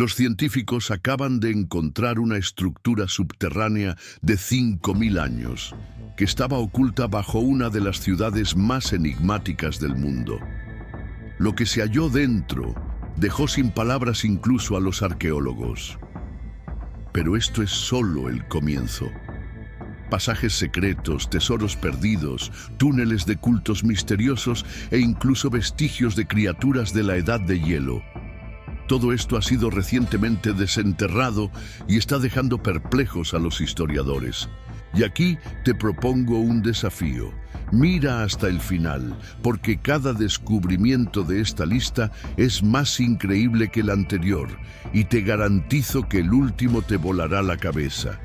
Los científicos acaban de encontrar una estructura subterránea de 5.000 años, que estaba oculta bajo una de las ciudades más enigmáticas del mundo. Lo que se halló dentro dejó sin palabras incluso a los arqueólogos. Pero esto es solo el comienzo. Pasajes secretos, tesoros perdidos, túneles de cultos misteriosos e incluso vestigios de criaturas de la Edad de Hielo. Todo esto ha sido recientemente desenterrado y está dejando perplejos a los historiadores. Y aquí te propongo un desafío. Mira hasta el final, porque cada descubrimiento de esta lista es más increíble que el anterior, y te garantizo que el último te volará la cabeza.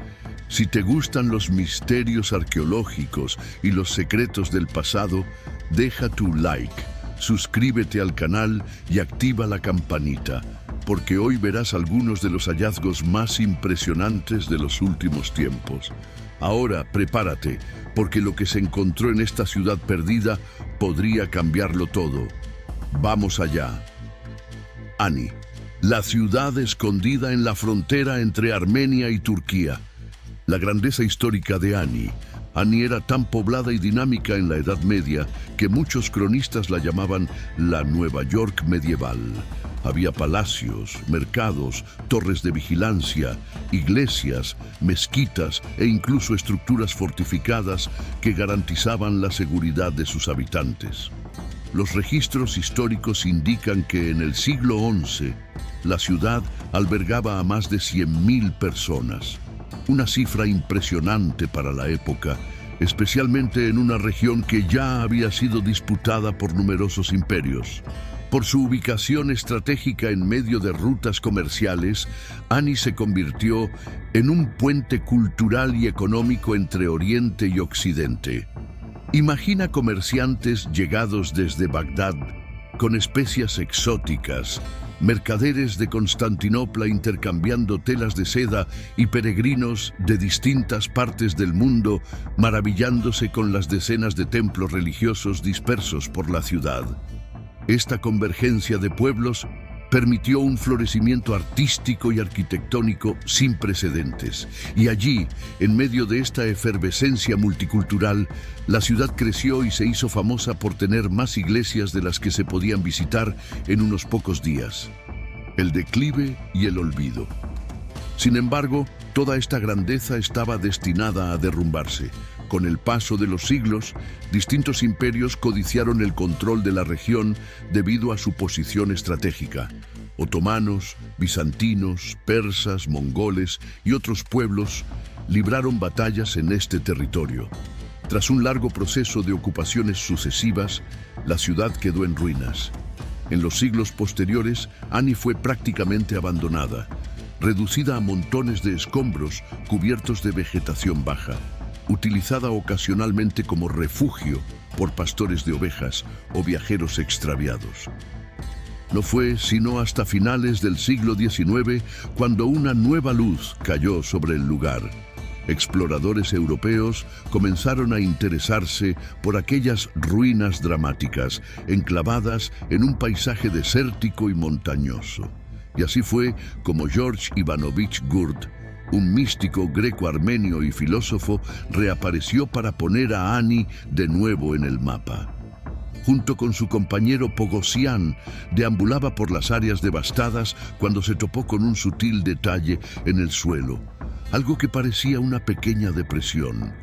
Si te gustan los misterios arqueológicos y los secretos del pasado, deja tu like, suscríbete al canal y activa la campanita, porque hoy verás algunos de los hallazgos más impresionantes de los últimos tiempos. Ahora, prepárate, porque lo que se encontró en esta ciudad perdida podría cambiarlo todo. Vamos allá. Ani, la ciudad escondida en la frontera entre Armenia y Turquía. La grandeza histórica de Ani. Ani era tan poblada y dinámica en la Edad Media que muchos cronistas la llamaban la Nueva York medieval. Había palacios, mercados, torres de vigilancia, iglesias, mezquitas e incluso estructuras fortificadas que garantizaban la seguridad de sus habitantes. Los registros históricos indican que en el siglo XI la ciudad albergaba a más de 100.000 personas. Una cifra impresionante para la época, especialmente en una región que ya había sido disputada por numerosos imperios. Por su ubicación estratégica en medio de rutas comerciales, Ani se convirtió en un puente cultural y económico entre Oriente y Occidente. Imagina comerciantes llegados desde Bagdad, con especias exóticas, mercaderes de Constantinopla intercambiando telas de seda y peregrinos de distintas partes del mundo maravillándose con las decenas de templos religiosos dispersos por la ciudad. Esta convergencia de pueblos permitió un florecimiento artístico y arquitectónico sin precedentes. Y allí, en medio de esta efervescencia multicultural, la ciudad creció y se hizo famosa por tener más iglesias de las que se podían visitar en unos pocos días. El declive y el olvido. Sin embargo, toda esta grandeza estaba destinada a derrumbarse. Con el paso de los siglos, distintos imperios codiciaron el control de la región debido a su posición estratégica. Otomanos, bizantinos, persas, mongoles y otros pueblos libraron batallas en este territorio. Tras un largo proceso de ocupaciones sucesivas, la ciudad quedó en ruinas. En los siglos posteriores, Ani fue prácticamente abandonada, reducida a montones de escombros cubiertos de vegetación baja, utilizada ocasionalmente como refugio por pastores de ovejas o viajeros extraviados. No fue sino hasta finales del siglo XIX cuando una nueva luz cayó sobre el lugar. Exploradores europeos comenzaron a interesarse por aquellas ruinas dramáticas, enclavadas en un paisaje desértico y montañoso. Y así fue como George Ivanovich Gurdjieff, un místico greco-armenio y filósofo, reapareció para poner a Ani de nuevo en el mapa. Junto con su compañero Pogosian, deambulaba por las áreas devastadas cuando se topó con un sutil detalle en el suelo, algo que parecía una pequeña depresión.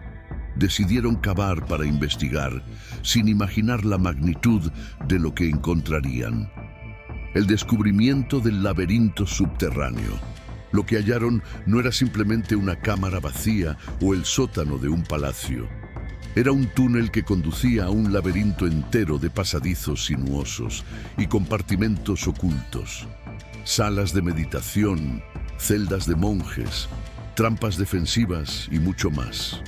Decidieron cavar para investigar, sin imaginar la magnitud de lo que encontrarían. El descubrimiento del laberinto subterráneo. Lo que hallaron no era simplemente una cámara vacía o el sótano de un palacio. Era un túnel que conducía a un laberinto entero de pasadizos sinuosos y compartimentos ocultos. Salas de meditación, celdas de monjes, trampas defensivas y mucho más.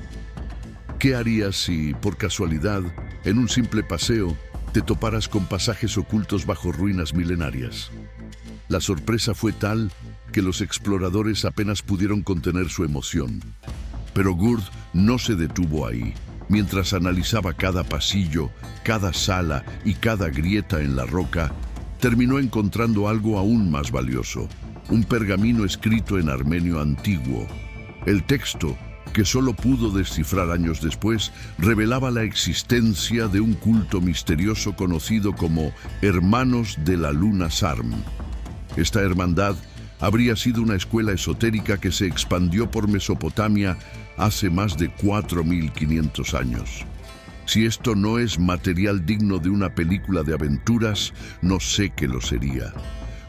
¿Qué harías si, por casualidad, en un simple paseo, te toparas con pasajes ocultos bajo ruinas milenarias? La sorpresa fue tal que los exploradores apenas pudieron contener su emoción. Pero Gurdjieff no se detuvo ahí. Mientras analizaba cada pasillo, cada sala y cada grieta en la roca, terminó encontrando algo aún más valioso: un pergamino escrito en armenio antiguo. El texto, que solo pudo descifrar años después, revelaba la existencia de un culto misterioso conocido como Hermanos de la Luna Sarm. Esta hermandad habría sido una escuela esotérica que se expandió por Mesopotamia hace más de 4.500 años. Si esto no es material digno de una película de aventuras, no sé qué lo sería.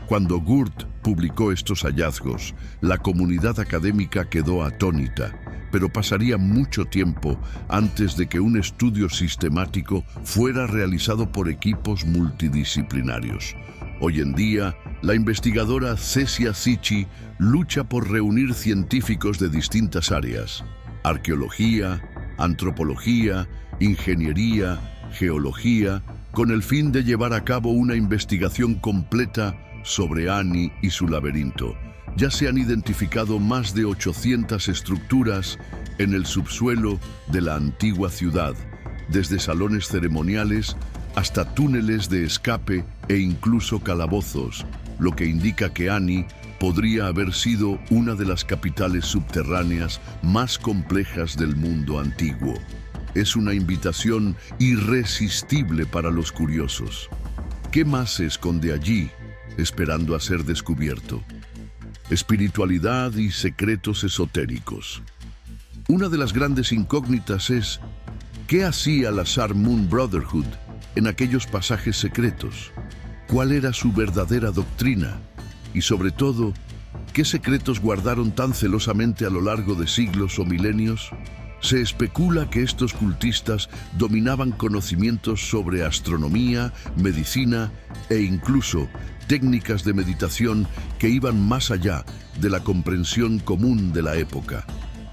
Cuando Gurt publicó estos hallazgos, la comunidad académica quedó atónita, pero pasaría mucho tiempo antes de que un estudio sistemático fuera realizado por equipos multidisciplinarios. Hoy en día, la investigadora Cesia Cici lucha por reunir científicos de distintas áreas: arqueología, antropología, ingeniería, geología, con el fin de llevar a cabo una investigación completa sobre Ani y su laberinto. Ya se han identificado más de 800 estructuras en el subsuelo de la antigua ciudad, desde salones ceremoniales hasta túneles de escape e incluso calabozos, lo que indica que Ani podría haber sido una de las capitales subterráneas más complejas del mundo antiguo. Es una invitación irresistible para los curiosos. ¿Qué más se esconde allí, esperando a ser descubierto? Espiritualidad y secretos esotéricos. Una de las grandes incógnitas es: ¿qué hacía la Sarm Moon Brotherhood en aquellos pasajes secretos? ¿Cuál era su verdadera doctrina? Y sobre todo, ¿qué secretos guardaron tan celosamente a lo largo de siglos o milenios? Se especula que estos cultistas dominaban conocimientos sobre astronomía, medicina e incluso técnicas de meditación que iban más allá de la comprensión común de la época.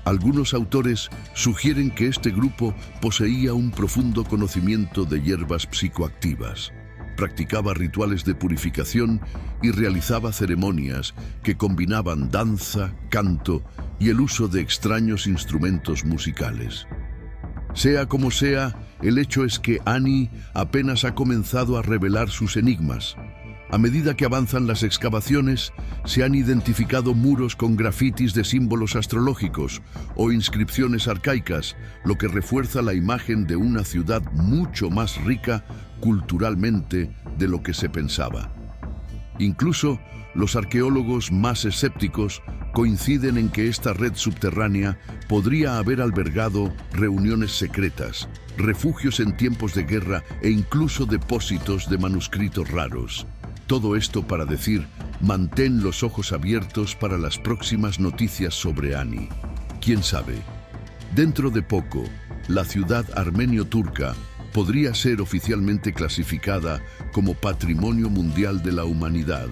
Algunos autores sugieren que este grupo poseía un profundo conocimiento de hierbas psicoactivas, practicaba rituales de purificación y realizaba ceremonias que combinaban danza, canto y el uso de extraños instrumentos musicales. Sea como sea, el hecho es que Ani apenas ha comenzado a revelar sus enigmas. A medida que avanzan las excavaciones, se han identificado muros con grafitis de símbolos astrológicos o inscripciones arcaicas, lo que refuerza la imagen de una ciudad mucho más rica culturalmente de lo que se pensaba. Incluso los arqueólogos más escépticos coinciden en que esta red subterránea podría haber albergado reuniones secretas, refugios en tiempos de guerra e incluso depósitos de manuscritos raros. Todo esto para decir: mantén los ojos abiertos para las próximas noticias sobre Ani. ¿Quién sabe? Dentro de poco, la ciudad armenio-turca podría ser oficialmente clasificada como Patrimonio Mundial de la Humanidad,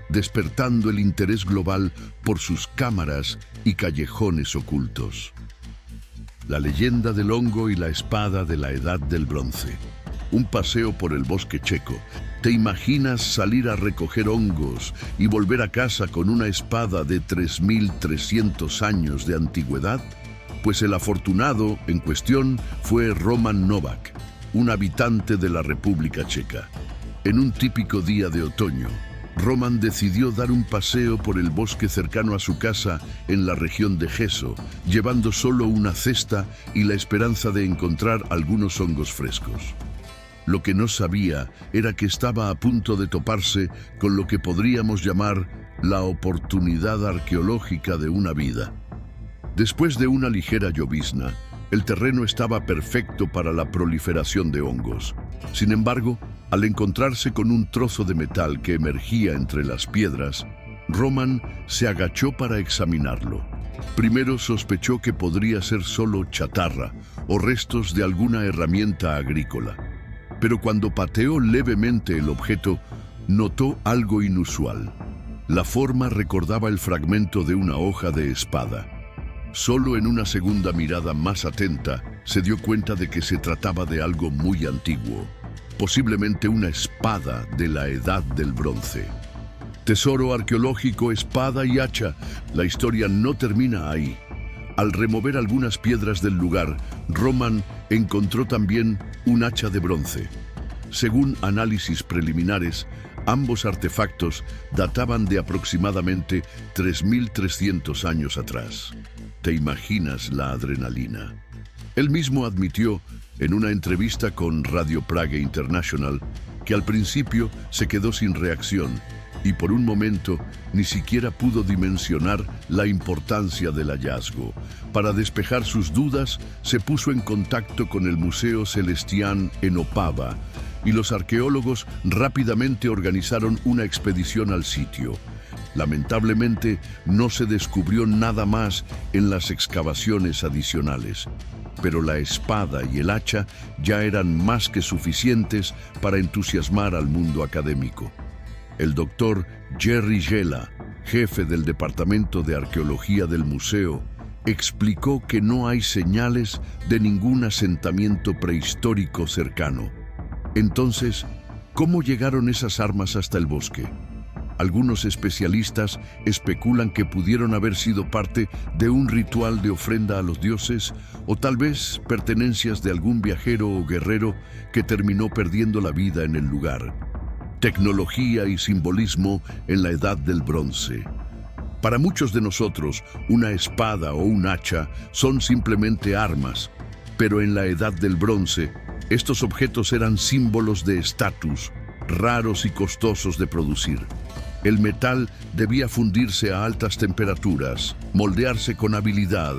despertando el interés global por sus cámaras y callejones ocultos. La leyenda del hongo y la espada de la Edad del Bronce. Un paseo por el bosque checo. ¿Te imaginas salir a recoger hongos y volver a casa con una espada de 3.300 años de antigüedad? Pues el afortunado en cuestión fue Roman Novak, un habitante de la República Checa. En un típico día de otoño, Roman decidió dar un paseo por el bosque cercano a su casa en la región de Geso, llevando solo una cesta y la esperanza de encontrar algunos hongos frescos. Lo que no sabía era que estaba a punto de toparse con lo que podríamos llamar la oportunidad arqueológica de una vida. Después de una ligera llovizna, el terreno estaba perfecto para la proliferación de hongos. Sin embargo, al encontrarse con un trozo de metal que emergía entre las piedras, Roman se agachó para examinarlo. Primero sospechó que podría ser solo chatarra o restos de alguna herramienta agrícola. Pero cuando pateó levemente el objeto, notó algo inusual. La forma recordaba el fragmento de una hoja de espada. Solo en una segunda mirada más atenta, se dio cuenta de que se trataba de algo muy antiguo, posiblemente una espada de la Edad del Bronce. Tesoro arqueológico, espada y hacha. La historia no termina ahí. Al remover algunas piedras del lugar, Roman encontró también un hacha de bronce. Según análisis preliminares, Ambos artefactos databan de aproximadamente 3.300 años atrás. ¿Te imaginas la adrenalina? Él mismo admitió en una entrevista con Radio Prague International que al principio se quedó sin reacción y por un momento ni siquiera pudo dimensionar la importancia del hallazgo. Para despejar sus dudas, se puso en contacto con el Museo Celestián en Opava y los arqueólogos rápidamente organizaron una expedición al sitio. Lamentablemente, no se descubrió nada más en las excavaciones adicionales, pero la espada y el hacha ya eran más que suficientes para entusiasmar al mundo académico. El doctor Jerry Gela, jefe del Departamento de Arqueología del museo, explicó que no hay señales de ningún asentamiento prehistórico cercano. Entonces, ¿cómo llegaron esas armas hasta el bosque? Algunos especialistas especulan que pudieron haber sido parte de un ritual de ofrenda a los dioses o tal vez pertenencias de algún viajero o guerrero que terminó perdiendo la vida en el lugar. Tecnología y simbolismo en la Edad del Bronce. Para muchos de nosotros, una espada o un hacha son simplemente armas, pero en la Edad del Bronce, estos objetos eran símbolos de estatus, raros y costosos de producir. El metal debía fundirse a altas temperaturas, moldearse con habilidad,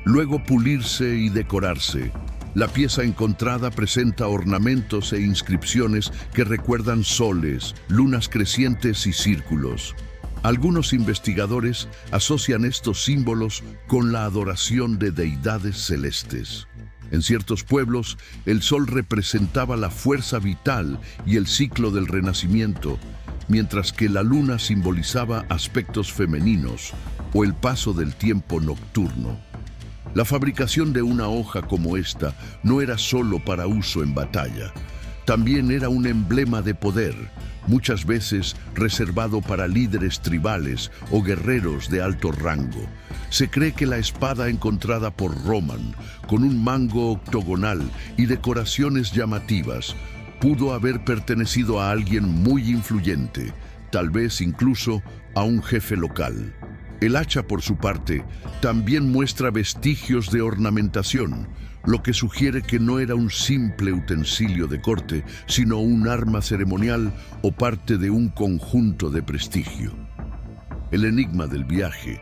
luego pulirse y decorarse. La pieza encontrada presenta ornamentos e inscripciones que recuerdan soles, lunas crecientes y círculos. Algunos investigadores asocian estos símbolos con la adoración de deidades celestes. En ciertos pueblos, el sol representaba la fuerza vital y el ciclo del renacimiento, mientras que la luna simbolizaba aspectos femeninos o el paso del tiempo nocturno. La fabricación de una hoja como esta no era solo para uso en batalla, también era un emblema de poder, muchas veces reservado para líderes tribales o guerreros de alto rango. Se cree que la espada encontrada por Roman, con un mango octogonal y decoraciones llamativas, pudo haber pertenecido a alguien muy influyente, tal vez incluso a un jefe local. El hacha, por su parte, también muestra vestigios de ornamentación, lo que sugiere que no era un simple utensilio de corte, sino un arma ceremonial o parte de un conjunto de prestigio. El enigma del viaje,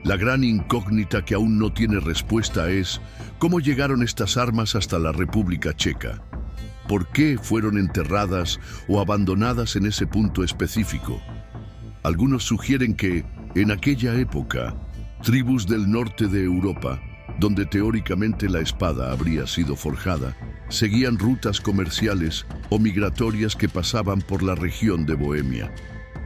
la gran incógnita que aún no tiene respuesta es ¿cómo llegaron estas armas hasta la República Checa? ¿Por qué fueron enterradas o abandonadas en ese punto específico? Algunos sugieren que, en aquella época, tribus del norte de Europa, donde teóricamente la espada habría sido forjada, seguían rutas comerciales o migratorias que pasaban por la región de Bohemia.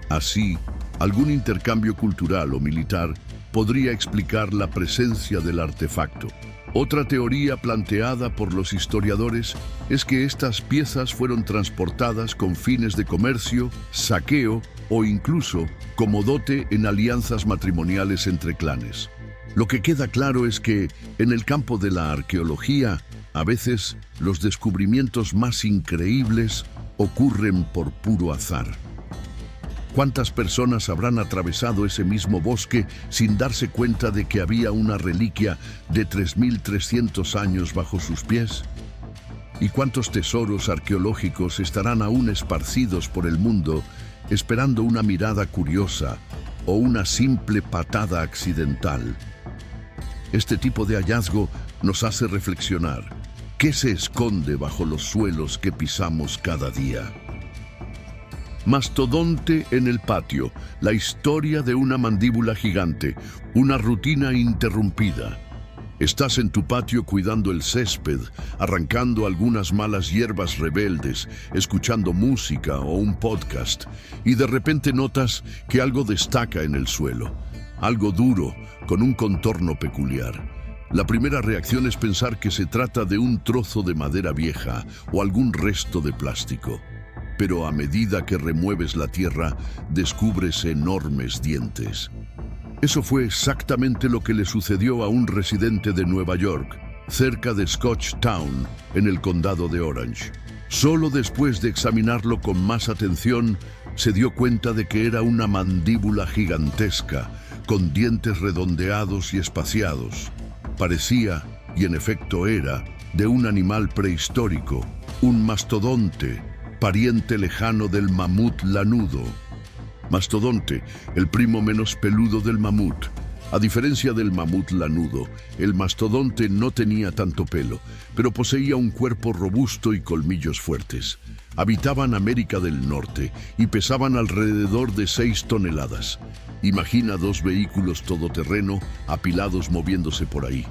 Así, algún intercambio cultural o militar podría explicar la presencia del artefacto. Otra teoría planteada por los historiadores es que estas piezas fueron transportadas con fines de comercio, saqueo o incluso como dote en alianzas matrimoniales entre clanes. Lo que queda claro es que, en el campo de la arqueología, a veces los descubrimientos más increíbles ocurren por puro azar. ¿Cuántas personas habrán atravesado ese mismo bosque sin darse cuenta de que había una reliquia de 3.300 años bajo sus pies? ¿Y cuántos tesoros arqueológicos estarán aún esparcidos por el mundo, esperando una mirada curiosa o una simple patada accidental? Este tipo de hallazgo nos hace reflexionar. ¿Qué se esconde bajo los suelos que pisamos cada día? Mastodonte en el patio, la historia de una mandíbula gigante, una rutina interrumpida. Estás en tu patio cuidando el césped, arrancando algunas malas hierbas rebeldes, escuchando música o un podcast, y de repente notas que algo destaca en el suelo, algo duro, con un contorno peculiar. La primera reacción es pensar que se trata de un trozo de madera vieja o algún resto de plástico. Pero a medida que remueves la tierra, descubres enormes dientes. Eso fue exactamente lo que le sucedió a un residente de Nueva York, cerca de Scotch Town, en el condado de Orange. Solo después de examinarlo con más atención, se dio cuenta de que era una mandíbula gigantesca, con dientes redondeados y espaciados. Parecía, y en efecto era, de un animal prehistórico, un mastodonte, pariente lejano del mamut lanudo. Mastodonte, el primo menos peludo del mamut. A diferencia del mamut lanudo, el mastodonte no tenía tanto pelo, pero poseía un cuerpo robusto y colmillos fuertes. Habitaban América del Norte y pesaban alrededor de 6 toneladas. Imagina 2 vehículos todoterreno apilados moviéndose por ahí.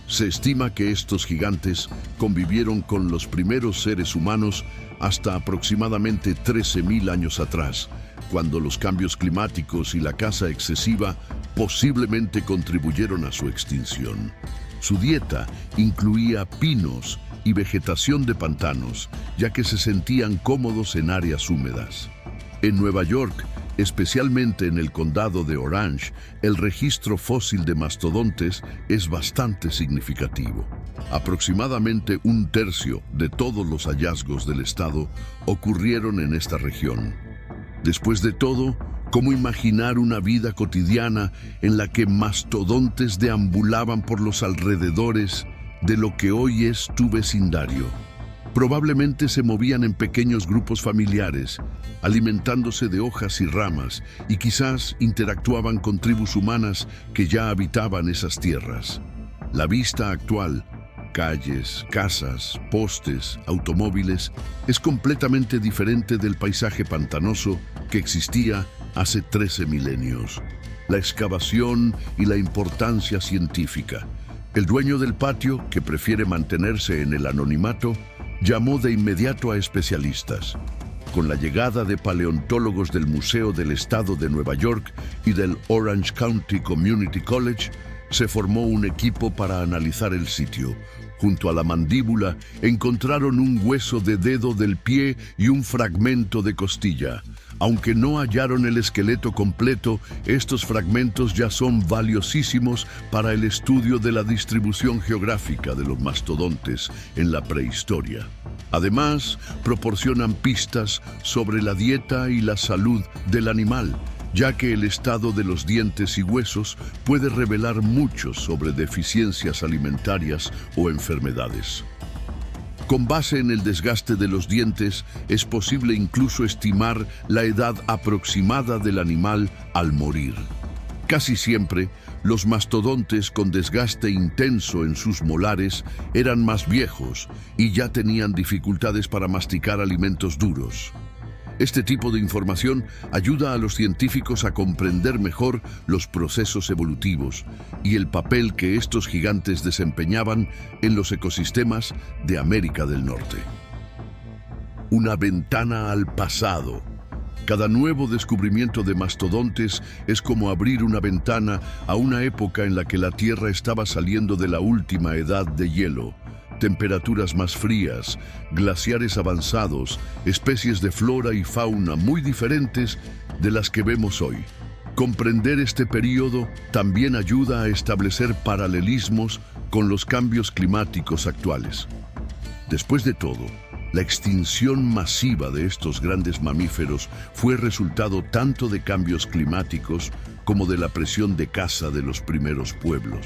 Se estima que estos gigantes convivieron con los primeros seres humanos hasta aproximadamente 13.000 años atrás, cuando los cambios climáticos y la caza excesiva posiblemente contribuyeron a su extinción. Su dieta incluía pinos y vegetación de pantanos, ya que se sentían cómodos en áreas húmedas. En Nueva York, especialmente en el condado de Orange, el registro fósil de mastodontes es bastante significativo. Aproximadamente 1/3 de todos los hallazgos del estado ocurrieron en esta región. Después de todo, ¿cómo imaginar una vida cotidiana en la que mastodontes deambulaban por los alrededores de lo que hoy es tu vecindario? Probablemente se movían en pequeños grupos familiares, alimentándose de hojas y ramas, y quizás interactuaban con tribus humanas que ya habitaban esas tierras. La vista actual, calles, casas, postes, automóviles, es completamente diferente del paisaje pantanoso que existía hace 13 milenios. La excavación y la importancia científica. El dueño del patio, que prefiere mantenerse en el anonimato, llamó de inmediato a especialistas. Con la llegada de paleontólogos del Museo del Estado de Nueva York y del Orange County Community College, se formó un equipo para analizar el sitio. Junto a la mandíbula encontraron un hueso de dedo del pie y un fragmento de costilla. Aunque no hallaron el esqueleto completo, estos fragmentos ya son valiosísimos para el estudio de la distribución geográfica de los mastodontes en la prehistoria. Además, proporcionan pistas sobre la dieta y la salud del animal, ya que el estado de los dientes y huesos puede revelar mucho sobre deficiencias alimentarias o enfermedades. Con base en el desgaste de los dientes, es posible incluso estimar la edad aproximada del animal al morir. Casi siempre, los mastodontes con desgaste intenso en sus molares eran más viejos y ya tenían dificultades para masticar alimentos duros. Este tipo de información ayuda a los científicos a comprender mejor los procesos evolutivos y el papel que estos gigantes desempeñaban en los ecosistemas de América del Norte. Una ventana al pasado. Cada nuevo descubrimiento de mastodontes es como abrir una ventana a una época en la que la Tierra estaba saliendo de la última edad de hielo. Temperaturas más frías, glaciares avanzados, especies de flora y fauna muy diferentes de las que vemos hoy. Comprender este periodo también ayuda a establecer paralelismos con los cambios climáticos actuales. Después de todo, la extinción masiva de estos grandes mamíferos fue resultado tanto de cambios climáticos como de la presión de caza de los primeros pueblos.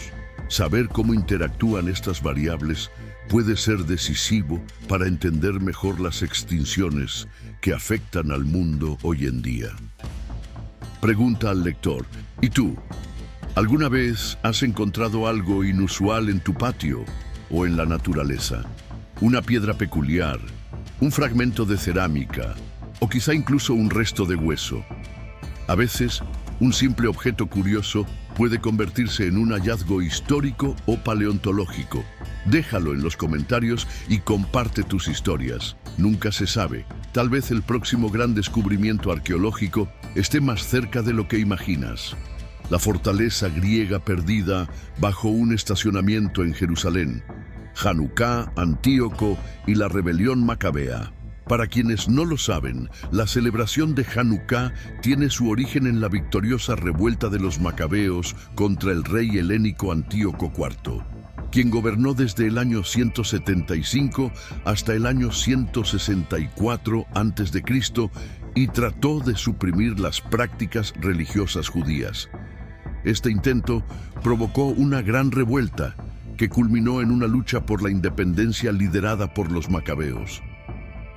Saber cómo interactúan estas variables puede ser decisivo para entender mejor las extinciones que afectan al mundo hoy en día. Pregunta al lector: ¿y tú? ¿Alguna vez has encontrado algo inusual en tu patio o en la naturaleza? Una piedra peculiar, un fragmento de cerámica o quizá incluso un resto de hueso. A veces, un simple objeto curioso puede convertirse en un hallazgo histórico o paleontológico. Déjalo en los comentarios y comparte tus historias. Nunca se sabe, tal vez el próximo gran descubrimiento arqueológico esté más cerca de lo que imaginas. La fortaleza griega perdida bajo un estacionamiento en Jerusalén, Hanukkah, Antíoco y la rebelión macabea. Para quienes no lo saben, la celebración de Hanukkah tiene su origen en la victoriosa revuelta de los macabeos contra el rey helénico Antíoco IV. quien gobernó desde el año 175 hasta el año 164 a.C. y trató de suprimir las prácticas religiosas judías. Este intento provocó una gran revuelta que culminó en una lucha por la independencia liderada por los macabeos.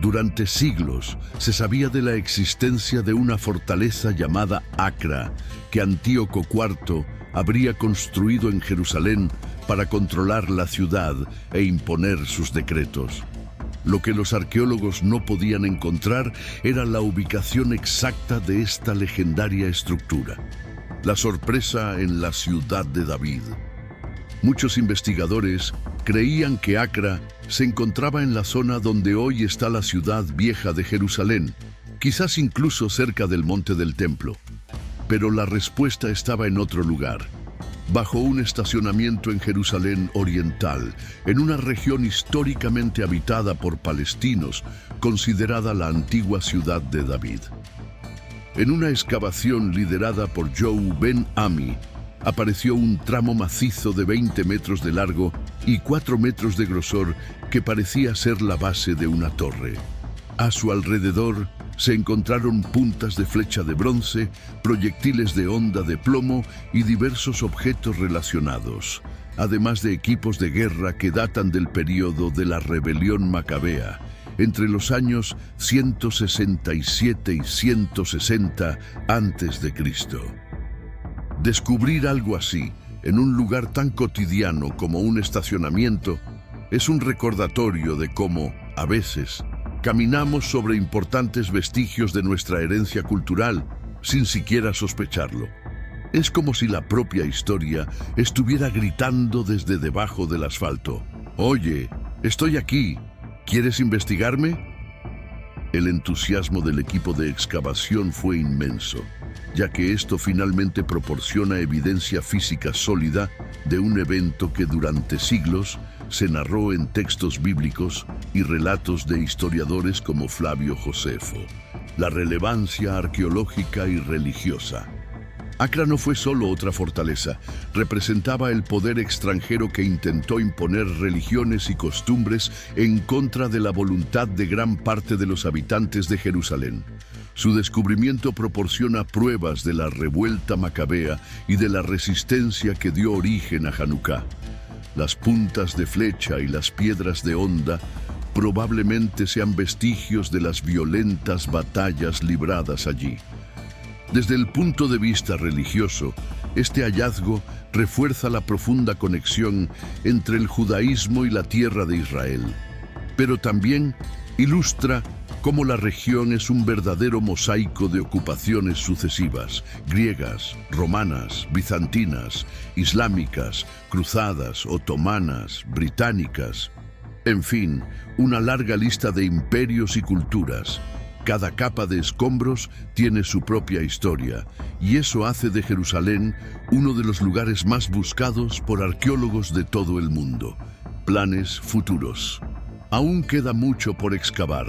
Durante siglos se sabía de la existencia de una fortaleza llamada Acra, que Antíoco IV habría construido en Jerusalén para controlar la ciudad e imponer sus decretos. Lo que los arqueólogos no podían encontrar era la ubicación exacta de esta legendaria estructura. La sorpresa en la ciudad de David. Muchos investigadores creían que Acra se encontraba en la zona donde hoy está la ciudad vieja de Jerusalén, quizás incluso cerca del monte del templo. Pero la respuesta estaba en otro lugar, bajo un estacionamiento en Jerusalén Oriental, en una región históricamente habitada por palestinos, considerada la antigua ciudad de David. En una excavación liderada por Joe Ben-Ami, apareció un tramo macizo de 20 metros de largo y 4 metros de grosor que parecía ser la base de una torre. A su alrededor se encontraron puntas de flecha de bronce, proyectiles de honda de plomo y diversos objetos relacionados, además de equipos de guerra que datan del período de la rebelión macabea, entre los años 167 y 160 a.C. Descubrir algo así, en un lugar tan cotidiano como un estacionamiento, es un recordatorio de cómo, a veces, caminamos sobre importantes vestigios de nuestra herencia cultural sin siquiera sospecharlo. Es como si la propia historia estuviera gritando desde debajo del asfalto. «Oye, estoy aquí. ¿Quieres investigarme?». El entusiasmo del equipo de excavación fue inmenso, ya que esto finalmente proporciona evidencia física sólida de un evento que durante siglos se narró en textos bíblicos y relatos de historiadores como Flavio Josefo. La relevancia arqueológica y religiosa. Acra no fue solo otra fortaleza, representaba el poder extranjero que intentó imponer religiones y costumbres en contra de la voluntad de gran parte de los habitantes de Jerusalén. Su descubrimiento proporciona pruebas de la revuelta macabea y de la resistencia que dio origen a Hanukkah. Las puntas de flecha y las piedras de honda probablemente sean vestigios de las violentas batallas libradas allí. Desde el punto de vista religioso, este hallazgo refuerza la profunda conexión entre el judaísmo y la tierra de Israel, pero también ilustra cómo la región es un verdadero mosaico de ocupaciones sucesivas, griegas, romanas, bizantinas, islámicas, cruzadas, otomanas, británicas. En fin, una larga lista de imperios y culturas. Cada capa de escombros tiene su propia historia, y eso hace de Jerusalén uno de los lugares más buscados por arqueólogos de todo el mundo. Planes futuros. Aún queda mucho por excavar.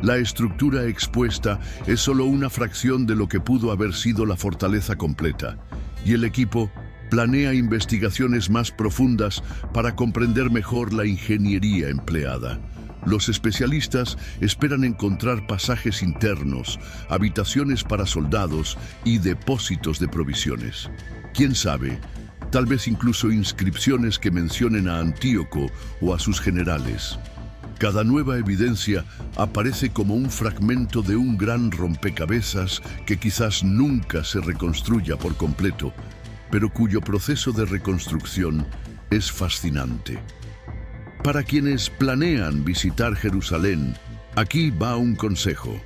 La estructura expuesta es solo una fracción de lo que pudo haber sido la fortaleza completa, y el equipo planea investigaciones más profundas para comprender mejor la ingeniería empleada. Los especialistas esperan encontrar pasajes internos, habitaciones para soldados y depósitos de provisiones. ¿Quién sabe? Tal vez incluso inscripciones que mencionen a Antíoco o a sus generales. Cada nueva evidencia aparece como un fragmento de un gran rompecabezas que quizás nunca se reconstruya por completo, pero cuyo proceso de reconstrucción es fascinante. Para quienes planean visitar Jerusalén, aquí va un consejo.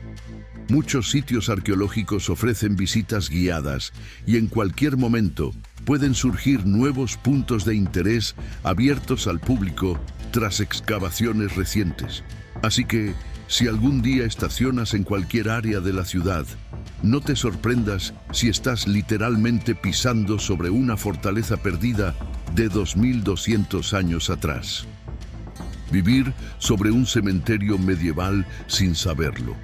Muchos sitios arqueológicos ofrecen visitas guiadas y en cualquier momento pueden surgir nuevos puntos de interés abiertos al público tras excavaciones recientes. Así que, si algún día estacionas en cualquier área de la ciudad, no te sorprendas si estás literalmente pisando sobre una fortaleza perdida de 2200 años atrás. Vivir sobre un cementerio medieval sin saberlo.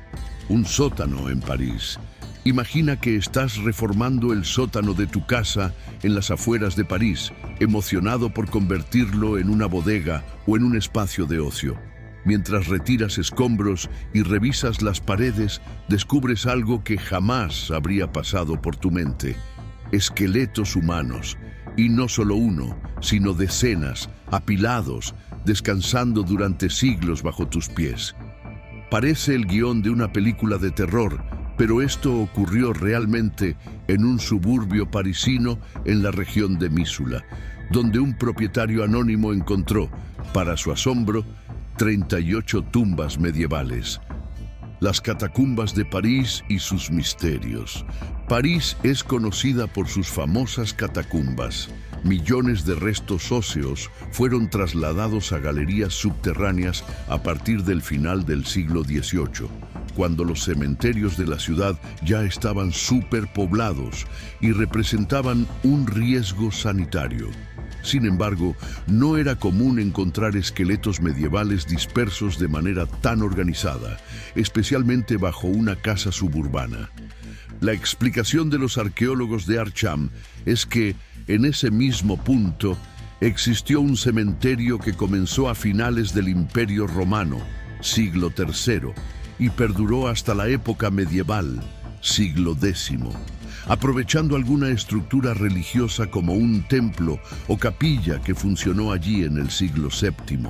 Un sótano en París. Imagina que estás reformando el sótano de tu casa en las afueras de París emocionado por convertirlo en una bodega o en un espacio de ocio. Mientras retiras escombros y revisas las paredes, descubres algo que jamás habría pasado por tu mente: esqueletos humanos, y no solo uno, sino decenas, apilados, descansando durante siglos bajo tus pies. Parece el guión de una película de terror, pero esto ocurrió realmente en un suburbio parisino en la región de Mísula, donde un propietario anónimo encontró, para su asombro, 38 tumbas medievales. Las catacumbas de París y sus misterios. París es conocida por sus famosas catacumbas. Millones de restos óseos fueron trasladados a galerías subterráneas a partir del final del siglo XVIII, cuando los cementerios de la ciudad ya estaban superpoblados y representaban un riesgo sanitario. Sin embargo, no era común encontrar esqueletos medievales dispersos de manera tan organizada, especialmente bajo una casa suburbana. La explicación de los arqueólogos de Archam es que, en ese mismo punto, existió un cementerio que comenzó a finales del Imperio Romano, siglo III, y perduró hasta la época medieval, siglo X. Aprovechando alguna estructura religiosa como un templo o capilla que funcionó allí en el siglo VII.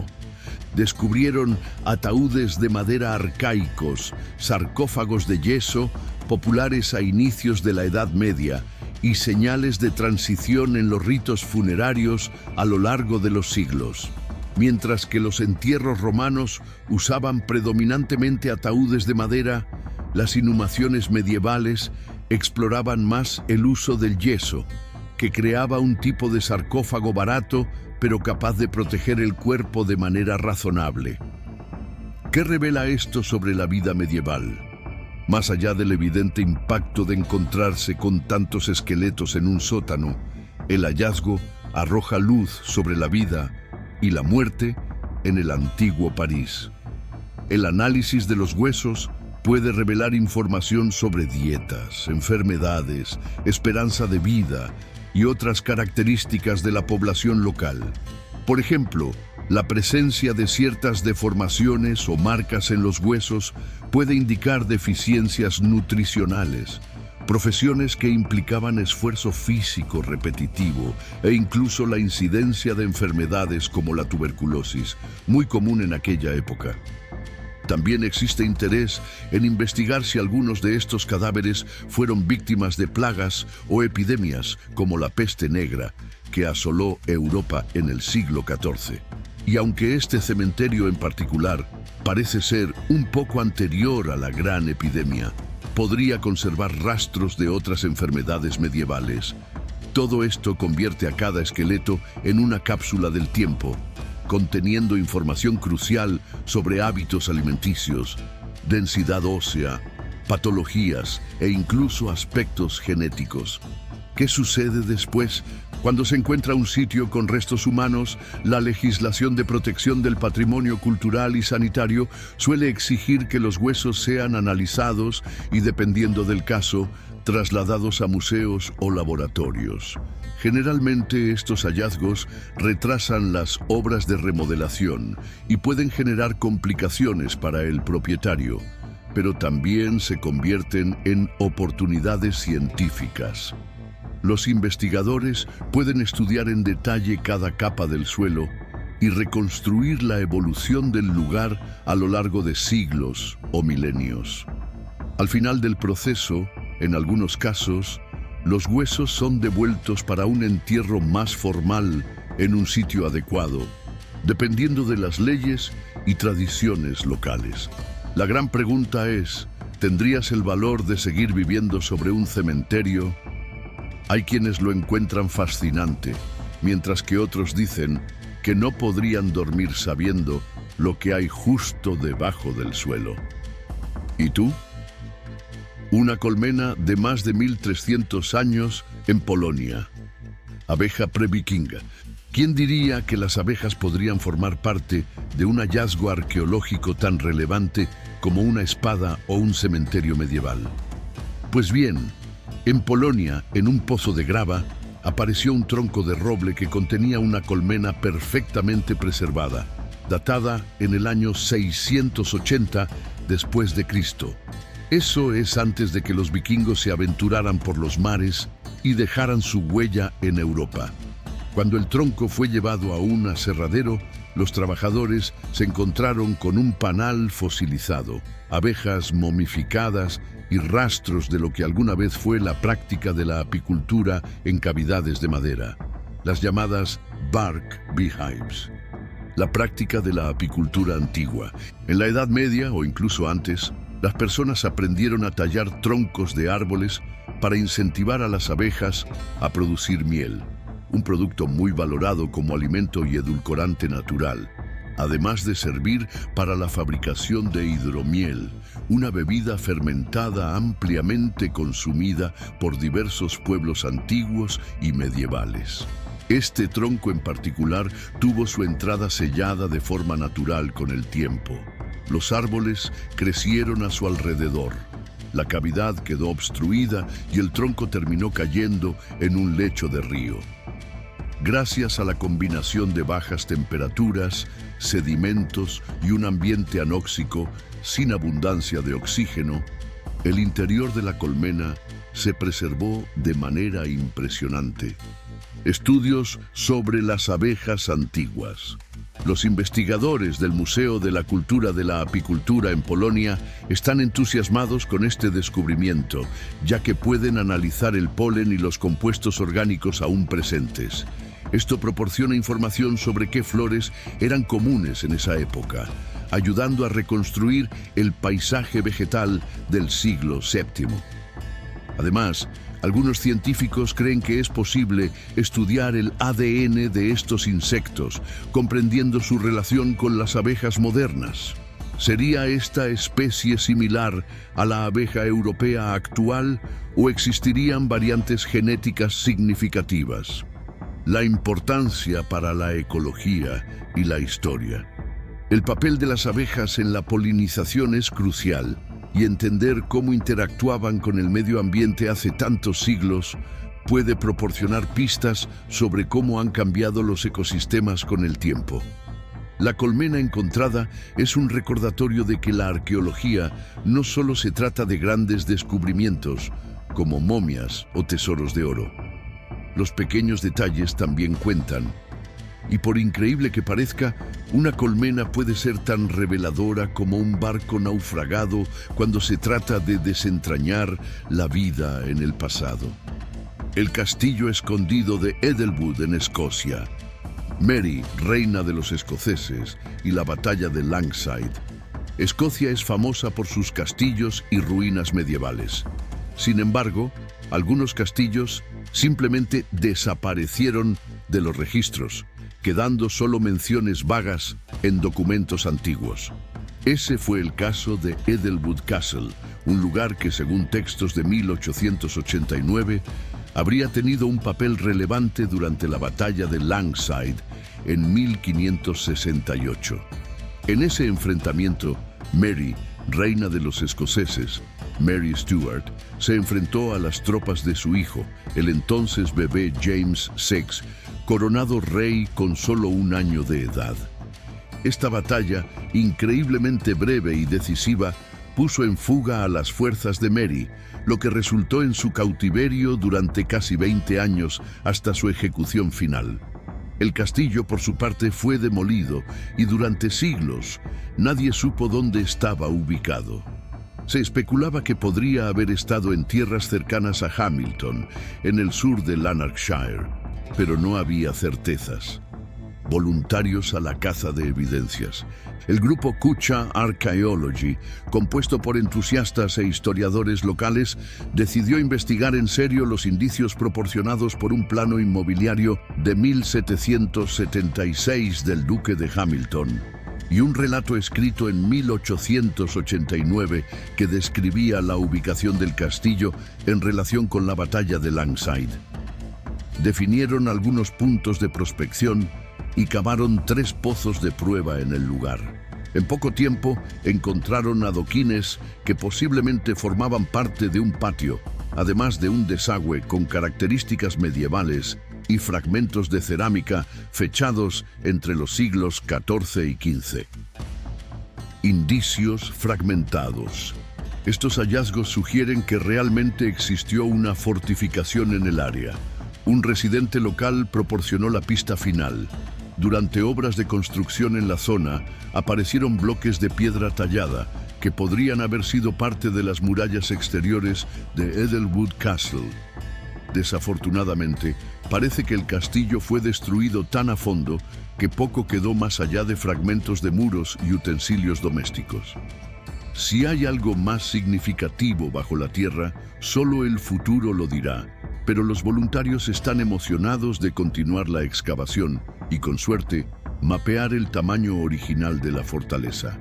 Descubrieron ataúdes de madera arcaicos, sarcófagos de yeso, populares a inicios de la Edad Media, y señales de transición en los ritos funerarios a lo largo de los siglos. Mientras que los entierros romanos usaban predominantemente ataúdes de madera, las inhumaciones medievales exploraban más el uso del yeso, que creaba un tipo de sarcófago barato, pero capaz de proteger el cuerpo de manera razonable. ¿Qué revela esto sobre la vida medieval? Más allá del evidente impacto de encontrarse con tantos esqueletos en un sótano, el hallazgo arroja luz sobre la vida y la muerte en el antiguo París. El análisis de los huesos puede revelar información sobre dietas, enfermedades, esperanza de vida y otras características de la población local. Por ejemplo, la presencia de ciertas deformaciones o marcas en los huesos puede indicar deficiencias nutricionales, profesiones que implicaban esfuerzo físico repetitivo e incluso la incidencia de enfermedades como la tuberculosis, muy común en aquella época. También existe interés en investigar si algunos de estos cadáveres fueron víctimas de plagas o epidemias como la peste negra, que asoló Europa en el siglo XIV. Y aunque este cementerio en particular parece ser un poco anterior a la gran epidemia, podría conservar rastros de otras enfermedades medievales. Todo esto convierte a cada esqueleto en una cápsula del tiempo, conteniendo información crucial sobre hábitos alimenticios, densidad ósea, patologías e incluso aspectos genéticos. ¿Qué sucede después? Cuando se encuentra un sitio con restos humanos, la legislación de protección del patrimonio cultural y sanitario suele exigir que los huesos sean analizados y, dependiendo del caso, trasladados a museos o laboratorios. Generalmente estos hallazgos retrasan las obras de remodelación y pueden generar complicaciones para el propietario, pero también se convierten en oportunidades científicas. Los investigadores pueden estudiar en detalle cada capa del suelo y reconstruir la evolución del lugar a lo largo de siglos o milenios. Al final del proceso, en algunos casos, los huesos son devueltos para un entierro más formal en un sitio adecuado, dependiendo de las leyes y tradiciones locales. La gran pregunta es, ¿tendrías el valor de seguir viviendo sobre un cementerio? Hay quienes lo encuentran fascinante, mientras que otros dicen que no podrían dormir sabiendo lo que hay justo debajo del suelo. ¿Y tú? Una colmena de más de 1300 años en Polonia. Abeja previkinga. ¿Quién diría que las abejas podrían formar parte de un hallazgo arqueológico tan relevante como una espada o un cementerio medieval? Pues bien, en Polonia, en un pozo de grava, apareció un tronco de roble que contenía una colmena perfectamente preservada, datada en el año 680 después de Cristo. Eso es antes de que los vikingos se aventuraran por los mares y dejaran su huella en Europa. Cuando el tronco fue llevado a un aserradero, los trabajadores se encontraron con un panal fosilizado, abejas momificadas y rastros de lo que alguna vez fue la práctica de la apicultura en cavidades de madera, las llamadas bark beehives. La práctica de la apicultura antigua. En la Edad Media o incluso antes, las personas aprendieron a tallar troncos de árboles para incentivar a las abejas a producir miel, un producto muy valorado como alimento y edulcorante natural, además de servir para la fabricación de hidromiel, una bebida fermentada ampliamente consumida por diversos pueblos antiguos y medievales. Este tronco en particular tuvo su entrada sellada de forma natural con el tiempo. Los árboles crecieron a su alrededor. La cavidad quedó obstruida y el tronco terminó cayendo en un lecho de río. Gracias a la combinación de bajas temperaturas, sedimentos y un ambiente anóxico sin abundancia de oxígeno, el interior de la colmena se preservó de manera impresionante. Estudios sobre las abejas antiguas. Los investigadores del Museo de la Cultura de la Apicultura en Polonia están entusiasmados con este descubrimiento, ya que pueden analizar el polen y los compuestos orgánicos aún presentes. Esto proporciona información sobre qué flores eran comunes en esa época, ayudando a reconstruir el paisaje vegetal del siglo VII. Además, algunos científicos creen que es posible estudiar el ADN de estos insectos, comprendiendo su relación con las abejas modernas. ¿Sería esta especie similar a la abeja europea actual o existirían variantes genéticas significativas? La importancia para la ecología y la historia. El papel de las abejas en la polinización es crucial, y entender cómo interactuaban con el medio ambiente hace tantos siglos puede proporcionar pistas sobre cómo han cambiado los ecosistemas con el tiempo. La colmena encontrada es un recordatorio de que la arqueología no solo se trata de grandes descubrimientos, como momias o tesoros de oro. Los pequeños detalles también cuentan. Y por increíble que parezca, una colmena puede ser tan reveladora como un barco naufragado cuando se trata de desentrañar la vida en el pasado. El castillo escondido de Edelwood en Escocia. Mary, reina de los escoceses, y la batalla de Langside. Escocia es famosa por sus castillos y ruinas medievales. Sin embargo, algunos castillos simplemente desaparecieron de los registros, quedando solo menciones vagas en documentos antiguos. Ese fue el caso de Edelwood Castle, un lugar que, según textos de 1889, habría tenido un papel relevante durante la batalla de Langside en 1568. En ese enfrentamiento, Mary, reina de los escoceses, Mary Stuart, se enfrentó a las tropas de su hijo, el entonces bebé James VI, coronado rey con solo un año de edad. Esta batalla, increíblemente breve y decisiva, puso en fuga a las fuerzas de Mary, lo que resultó en su cautiverio durante casi 20 años hasta su ejecución final. El castillo, por su parte, fue demolido y durante siglos nadie supo dónde estaba ubicado. Se especulaba que podría haber estado en tierras cercanas a Hamilton, en el sur de Lanarkshire, pero no había certezas. Voluntarios a la caza de evidencias. El grupo Kucha Archaeology, compuesto por entusiastas e historiadores locales, decidió investigar en serio los indicios proporcionados por un plano inmobiliario de 1776 del duque de Hamilton y un relato escrito en 1889 que describía la ubicación del castillo en relación con la batalla de Langside. Definieron algunos puntos de prospección y cavaron 3 pozos de prueba en el lugar. En poco tiempo encontraron adoquines que posiblemente formaban parte de un patio, además de un desagüe con características medievales y fragmentos de cerámica fechados entre los siglos XIV y XV. Indicios fragmentados. Estos hallazgos sugieren que realmente existió una fortificación en el área. Un residente local proporcionó la pista final. Durante obras de construcción en la zona, aparecieron bloques de piedra tallada que podrían haber sido parte de las murallas exteriores de Edelwood Castle. Desafortunadamente, parece que el castillo fue destruido tan a fondo que poco quedó más allá de fragmentos de muros y utensilios domésticos. Si hay algo más significativo bajo la tierra, solo el futuro lo dirá, pero los voluntarios están emocionados de continuar la excavación y, con suerte, mapear el tamaño original de la fortaleza.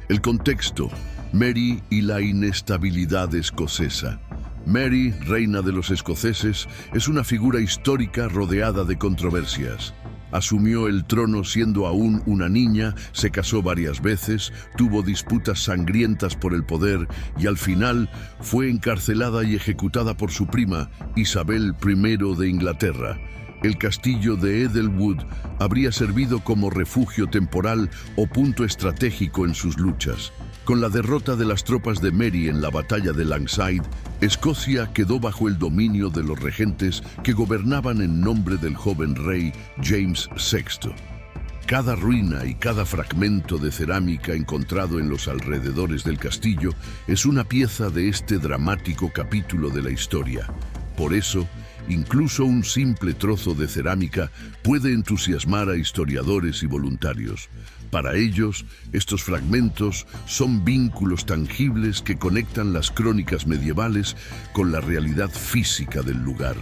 El contexto: Mary y la inestabilidad escocesa. Mary, reina de los escoceses, es una figura histórica rodeada de controversias. Asumió el trono siendo aún una niña, se casó varias veces, tuvo disputas sangrientas por el poder y al final fue encarcelada y ejecutada por su prima, Isabel I de Inglaterra. El castillo de Edelwood habría servido como refugio temporal o punto estratégico en sus luchas. Con la derrota de las tropas de Mary en la batalla de Langside, Escocia quedó bajo el dominio de los regentes que gobernaban en nombre del joven rey James VI. Cada ruina y cada fragmento de cerámica encontrado en los alrededores del castillo es una pieza de este dramático capítulo de la historia. Por eso, incluso un simple trozo de cerámica puede entusiasmar a historiadores y voluntarios. Para ellos, estos fragmentos son vínculos tangibles que conectan las crónicas medievales con la realidad física del lugar.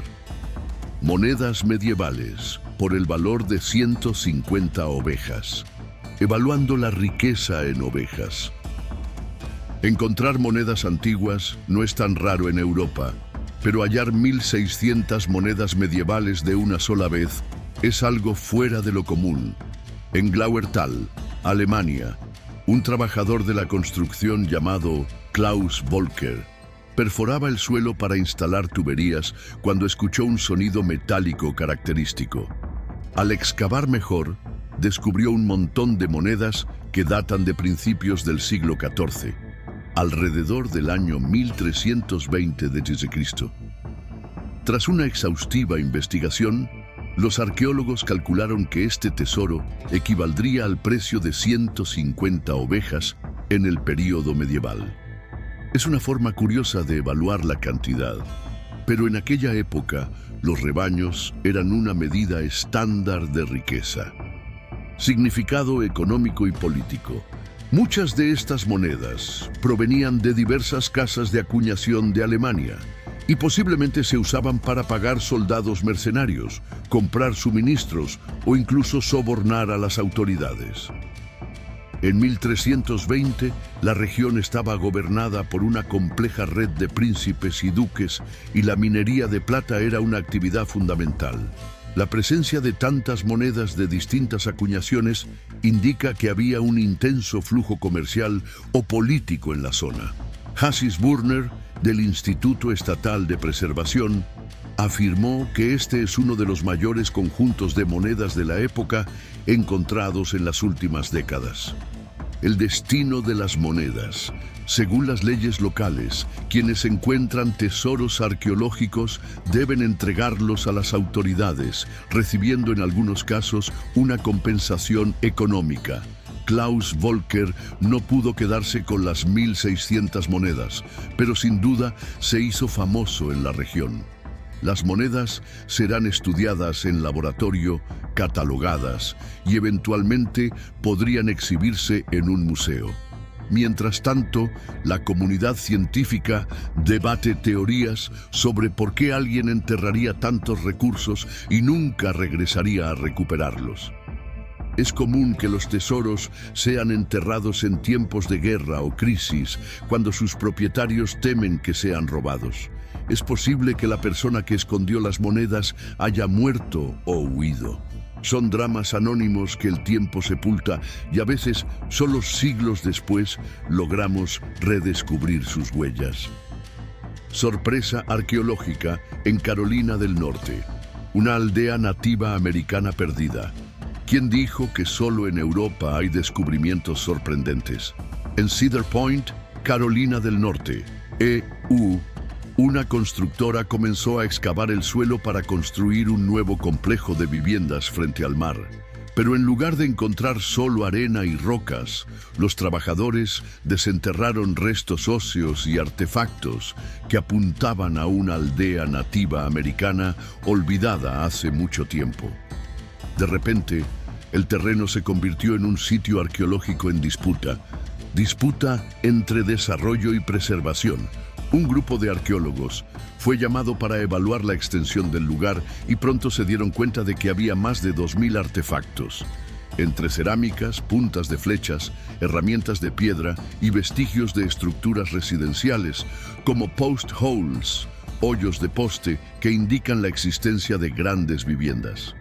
Monedas medievales, por el valor de 150 ovejas. Evaluando la riqueza en ovejas. Encontrar monedas antiguas no es tan raro en Europa, pero hallar 1.600 monedas medievales de una sola vez es algo fuera de lo común. En Glauertal, Alemania, un trabajador de la construcción llamado Klaus Volker perforaba el suelo para instalar tuberías cuando escuchó un sonido metálico característico. Al excavar mejor, descubrió un montón de monedas que datan de principios del siglo XIV, alrededor del año 1320 d.C. Tras una exhaustiva investigación, los arqueólogos calcularon que este tesoro equivaldría al precio de 150 ovejas en el período medieval. Es una forma curiosa de evaluar la cantidad, pero en aquella época los rebaños eran una medida estándar de riqueza. Significado económico y político. Muchas de estas monedas provenían de diversas casas de acuñación de Alemania, y posiblemente se usaban para pagar soldados mercenarios, comprar suministros o incluso sobornar a las autoridades. En 1320, la región estaba gobernada por una compleja red de príncipes y duques y la minería de plata era una actividad fundamental. La presencia de tantas monedas de distintas acuñaciones indica que había un intenso flujo comercial o político en la zona. Hassis Burner, del Instituto Estatal de Preservación, afirmó que este es uno de los mayores conjuntos de monedas de la época encontrados en las últimas décadas. El destino de las monedas. Según las leyes locales, quienes encuentran tesoros arqueológicos deben entregarlos a las autoridades, recibiendo en algunos casos una compensación económica. Klaus Volker no pudo quedarse con las 1.600 monedas, pero sin duda se hizo famoso en la región. Las monedas serán estudiadas en laboratorio, catalogadas y eventualmente podrían exhibirse en un museo. Mientras tanto, la comunidad científica debate teorías sobre por qué alguien enterraría tantos recursos y nunca regresaría a recuperarlos. Es común que los tesoros sean enterrados en tiempos de guerra o crisis, cuando sus propietarios temen que sean robados. Es posible que la persona que escondió las monedas haya muerto o huido. Son dramas anónimos que el tiempo sepulta y a veces, solo siglos después, logramos redescubrir sus huellas. Sorpresa arqueológica en Carolina del Norte. Una aldea nativa americana perdida. ¿Quién dijo que solo en Europa hay descubrimientos sorprendentes? En Cedar Point, Carolina del Norte, EU, una constructora comenzó a excavar el suelo para construir un nuevo complejo de viviendas frente al mar. Pero en lugar de encontrar solo arena y rocas, los trabajadores desenterraron restos óseos y artefactos que apuntaban a una aldea nativa americana olvidada hace mucho tiempo. De repente, el terreno se convirtió en un sitio arqueológico en disputa entre desarrollo y preservación. Un grupo de arqueólogos fue llamado para evaluar la extensión del lugar y pronto se dieron cuenta de que había más de 2000 artefactos, entre cerámicas, puntas de flechas, herramientas de piedra y vestigios de estructuras residenciales, como post holes, hoyos de poste que indican la existencia de grandes viviendas.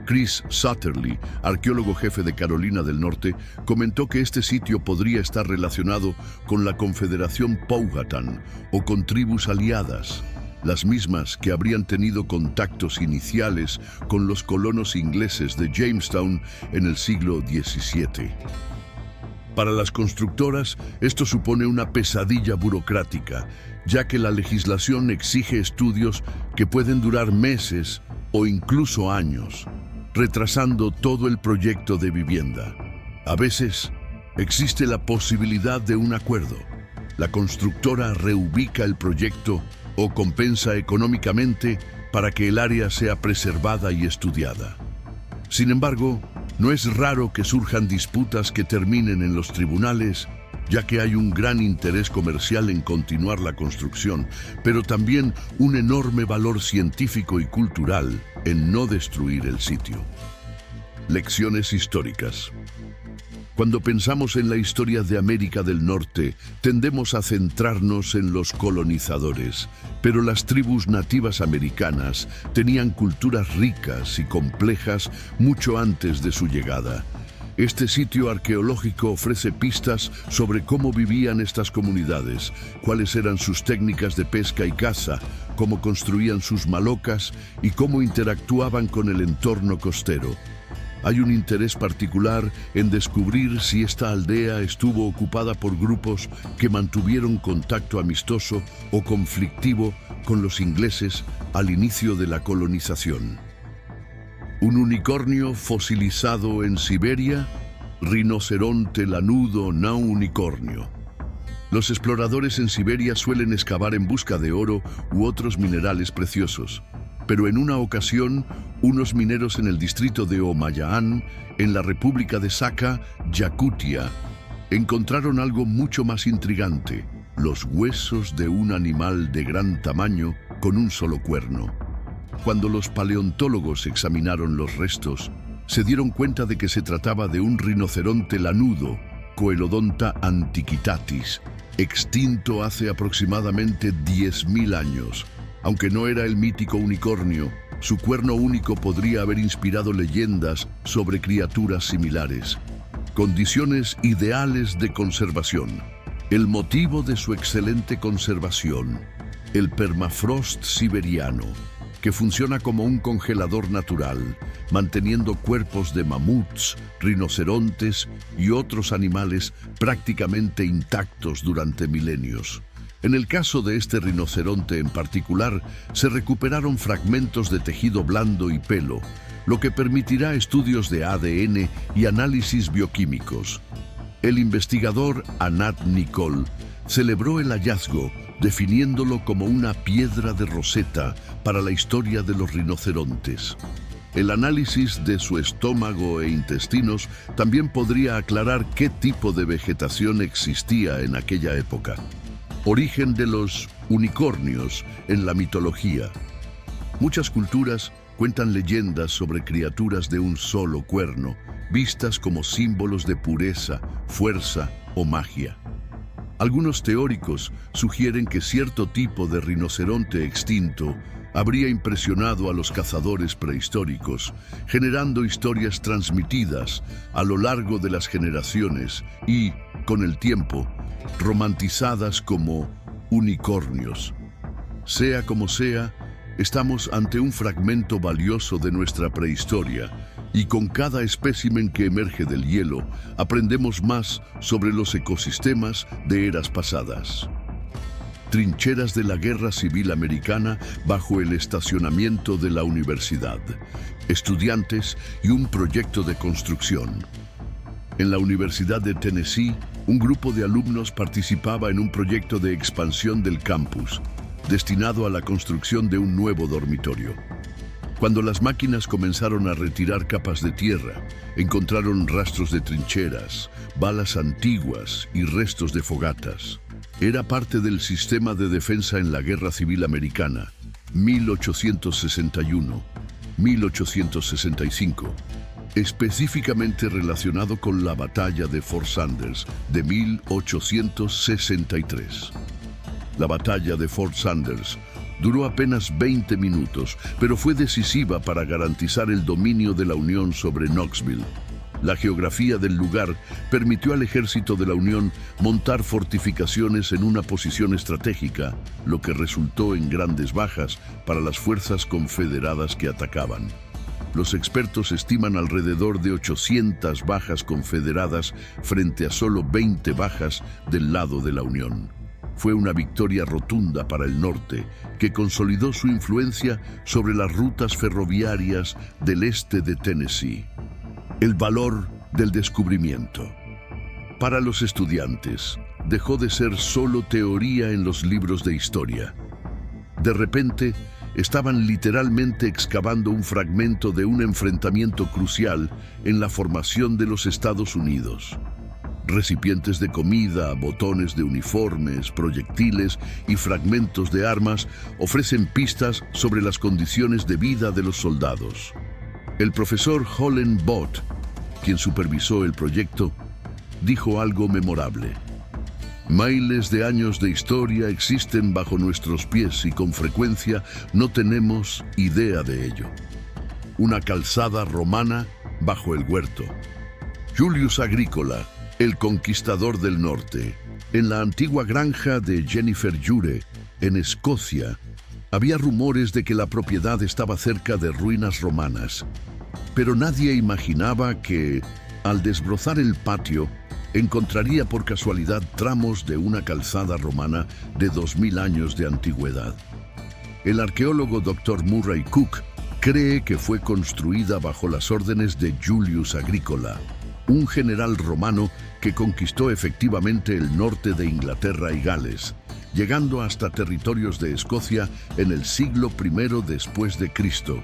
Chris Satterly, arqueólogo jefe de Carolina del Norte, comentó que este sitio podría estar relacionado con la Confederación Powhatan o con tribus aliadas, las mismas que habrían tenido contactos iniciales con los colonos ingleses de Jamestown en el siglo XVII. Para las constructoras, esto supone una pesadilla burocrática, ya que la legislación exige estudios que pueden durar meses o incluso años, retrasando todo el proyecto de vivienda. A veces, existe la posibilidad de un acuerdo. La constructora reubica el proyecto o compensa económicamente para que el área sea preservada y estudiada. Sin embargo, no es raro que surjan disputas que terminen en los tribunales, ya que hay un gran interés comercial en continuar la construcción, pero también un enorme valor científico y cultural en no destruir el sitio. Lecciones históricas. Cuando pensamos en la historia de América del Norte, tendemos a centrarnos en los colonizadores, pero las tribus nativas americanas tenían culturas ricas y complejas mucho antes de su llegada. Este sitio arqueológico ofrece pistas sobre cómo vivían estas comunidades, cuáles eran sus técnicas de pesca y caza, cómo construían sus malocas y cómo interactuaban con el entorno costero. Hay un interés particular en descubrir si esta aldea estuvo ocupada por grupos que mantuvieron contacto amistoso o conflictivo con los ingleses al inicio de la colonización. Un unicornio fosilizado en Siberia, rinoceronte lanudo no unicornio. Los exploradores en Siberia suelen excavar en busca de oro u otros minerales preciosos, pero en una ocasión, unos mineros en el distrito de Omayaan, en la República de Sakha, Yakutia, encontraron algo mucho más intrigante: los huesos de un animal de gran tamaño con un solo cuerno. Cuando los paleontólogos examinaron los restos, se dieron cuenta de que se trataba de un rinoceronte lanudo, Coelodonta antiquitatis, extinto hace aproximadamente 10.000 años. Aunque no era el mítico unicornio, su cuerno único podría haber inspirado leyendas sobre criaturas similares. Condiciones ideales de conservación. El motivo de su excelente conservación: el permafrost siberiano, que funciona como un congelador natural, manteniendo cuerpos de mamuts, rinocerontes y otros animales prácticamente intactos durante milenios. En el caso de este rinoceronte en particular, se recuperaron fragmentos de tejido blando y pelo, lo que permitirá estudios de ADN y análisis bioquímicos. El investigador Anat Nicol celebró el hallazgo, definiéndolo como una piedra de Rosetta para la historia de los rinocerontes. El análisis de su estómago e intestinos también podría aclarar qué tipo de vegetación existía en aquella época. Origen de los unicornios en la mitología. Muchas culturas cuentan leyendas sobre criaturas de un solo cuerno, vistas como símbolos de pureza, fuerza o magia. Algunos teóricos sugieren que cierto tipo de rinoceronte extinto habría impresionado a los cazadores prehistóricos, generando historias transmitidas a lo largo de las generaciones y, con el tiempo, romantizadas como unicornios. Sea como sea, estamos ante un fragmento valioso de nuestra prehistoria y con cada espécimen que emerge del hielo aprendemos más sobre los ecosistemas de eras pasadas. Trincheras de la Guerra Civil Americana bajo el estacionamiento de la universidad, estudiantes y un proyecto de construcción. En la Universidad de Tennessee, un grupo de alumnos participaba en un proyecto de expansión del campus, destinado a la construcción de un nuevo dormitorio. Cuando las máquinas comenzaron a retirar capas de tierra, encontraron rastros de trincheras, balas antiguas y restos de fogatas. Era parte del sistema de defensa en la Guerra Civil Americana, 1861-1865, específicamente relacionado con la batalla de Fort Sanders de 1863. La batalla de Fort Sanders duró apenas 20 minutos, pero fue decisiva para garantizar el dominio de la Unión sobre Knoxville. La geografía del lugar permitió al ejército de la Unión montar fortificaciones en una posición estratégica, lo que resultó en grandes bajas para las fuerzas confederadas que atacaban. Los expertos estiman alrededor de 800 bajas confederadas frente a solo 20 bajas del lado de la Unión. Fue una victoria rotunda para el norte, que consolidó su influencia sobre las rutas ferroviarias del este de Tennessee. El valor del descubrimiento. Para los estudiantes, dejó de ser solo teoría en los libros de historia. De repente, estaban literalmente excavando un fragmento de un enfrentamiento crucial en la formación de los Estados Unidos. Recipientes de comida, botones de uniformes, proyectiles y fragmentos de armas ofrecen pistas sobre las condiciones de vida de los soldados. El profesor Holland Bott, quien supervisó el proyecto, dijo algo memorable. Miles de años de historia existen bajo nuestros pies y con frecuencia no tenemos idea de ello. Una calzada romana bajo el huerto. Julius Agricola, el conquistador del norte, en la antigua granja de Jennifer Jure, en Escocia, había rumores de que la propiedad estaba cerca de ruinas romanas, pero nadie imaginaba que, al desbrozar el patio, encontraría por casualidad tramos de una calzada romana de 2000 años de antigüedad. El arqueólogo Dr. Murray Cook cree que fue construida bajo las órdenes de Julius Agricola, un general romano que conquistó efectivamente el norte de Inglaterra y Gales, llegando hasta territorios de Escocia en el siglo I después de Cristo.